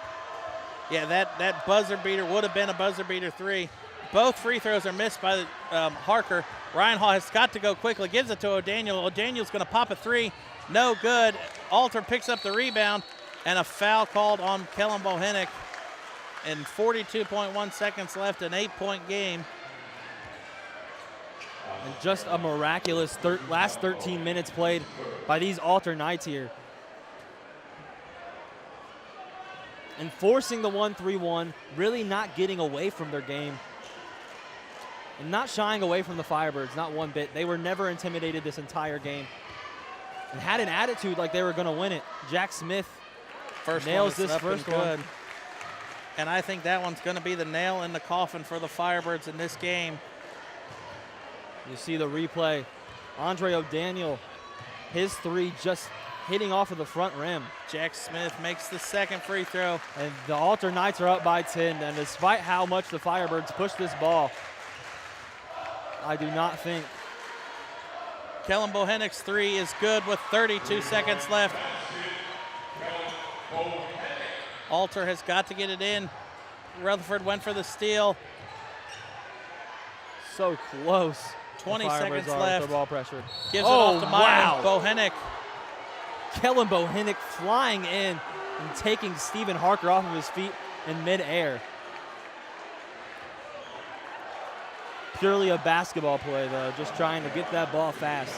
Yeah, that buzzer beater would have been a buzzer beater 3. Both free throws are missed by Harker. Ryan Hall has got to go quickly, gives it to O'Daniel. O'Daniel's going to pop a 3. No good. Alter picks up the rebound. and a foul called on Kellen Bohenick. And 42.1 seconds left, an 8-point game. And just a miraculous last 13 minutes played by these Alter Knights here. And forcing the 1-3-1, really not getting away from their game. And not shying away from the Firebirds, not one bit. They were never intimidated this entire game. And had an attitude like they were going to win it. Jack Smith nails this first one. And I think that one's going to be the nail in the coffin for the Firebirds in this game. You see the replay. Andre O'Daniel, his three just hitting off of the front rim. Jack Smith makes the second free throw. And the Alter Knights are up by 10. And despite how much the Firebirds push this ball, I do not think. Kellen Bohenick's three is good with 32 seconds left. Alter has got to get it in. Rutherford went for the steal. So close. 20 seconds left. Ball pressure. Gives it off to Myron. Wow. Bohenick. Kellen Bohenick flying in and taking Stephen Harker off of his feet in midair. Purely a basketball play, though, just trying to get that ball fast.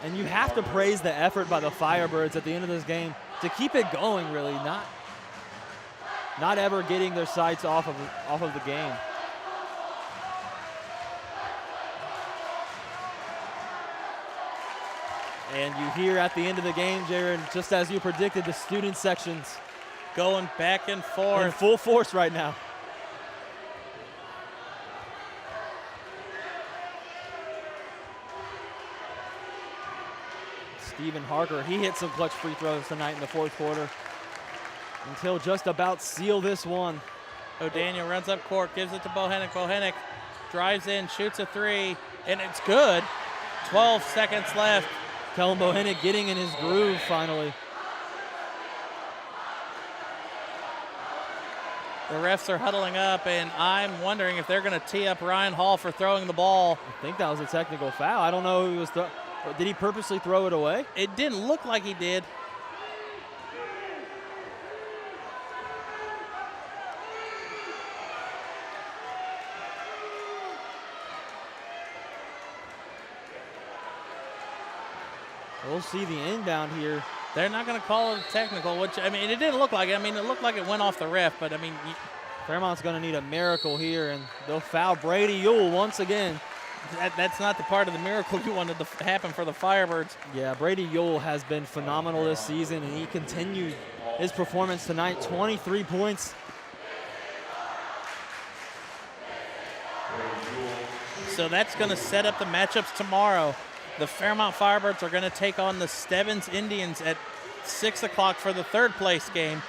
And you have to praise the effort by the Firebirds at the end of this game to keep it going, really, not ever getting their sights off of the game. And you hear at the end of the game, Jaron, just as you predicted, the student sections going back and forth. In full force right now. Stephen Harker, he hit some clutch free throws tonight in the fourth quarter until just about seal this one. O'Daniel runs up court, gives it to Bohenick. Bohenick drives in, shoots a three, and it's good. 12 seconds left. Kellen Bohenick getting in his groove finally. The refs are huddling up, and I'm wondering if they're going to tee up Ryan Hall for throwing the ball. I think that was a technical foul. I don't know who he was did he purposely throw it away? It didn't look like he did. We'll see the inbound here. They're not going to call it a technical, which, I mean, it didn't look like it. I mean, it looked like it went off the ref, but, I mean. Fairmont's going to need a miracle here, and they'll foul Brady Ewell once again. That's not the part of the miracle you wanted to happen for the Firebirds. Yeah, Brady Ewell has been phenomenal this season, and he continued his performance tonight. 23 points. So that's going to set up the matchups tomorrow. The Fairmont Firebirds are going to take on the Stebbins Indians at 6 o'clock for the third place game.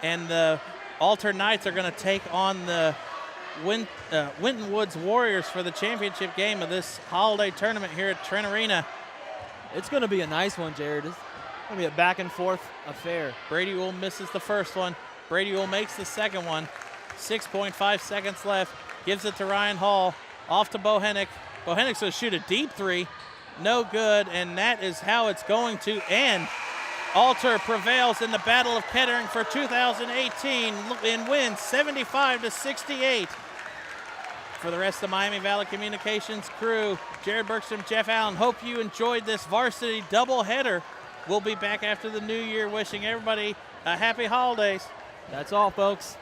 And the Alter Knights are going to take on the Winton Woods Warriors for the championship game of this holiday tournament here at Trent Arena. It's going to be a nice one, Jared. It's going to be a back and forth affair. Brady Ewell misses the first one. Brady Ewell makes the second one. 6.5 seconds left. Gives it to Ryan Hall. Off to Bohenick. Bohenick's going to shoot a deep three. No good, and that is how it's going to end. Alter prevails in the Battle of Kettering for 2018 and wins 75-68. For the rest of the Miami Valley Communications crew, Jared Bergstrom, Jeff Allen, hope you enjoyed this varsity doubleheader. We'll be back after the new year wishing everybody a happy holidays. That's all, folks.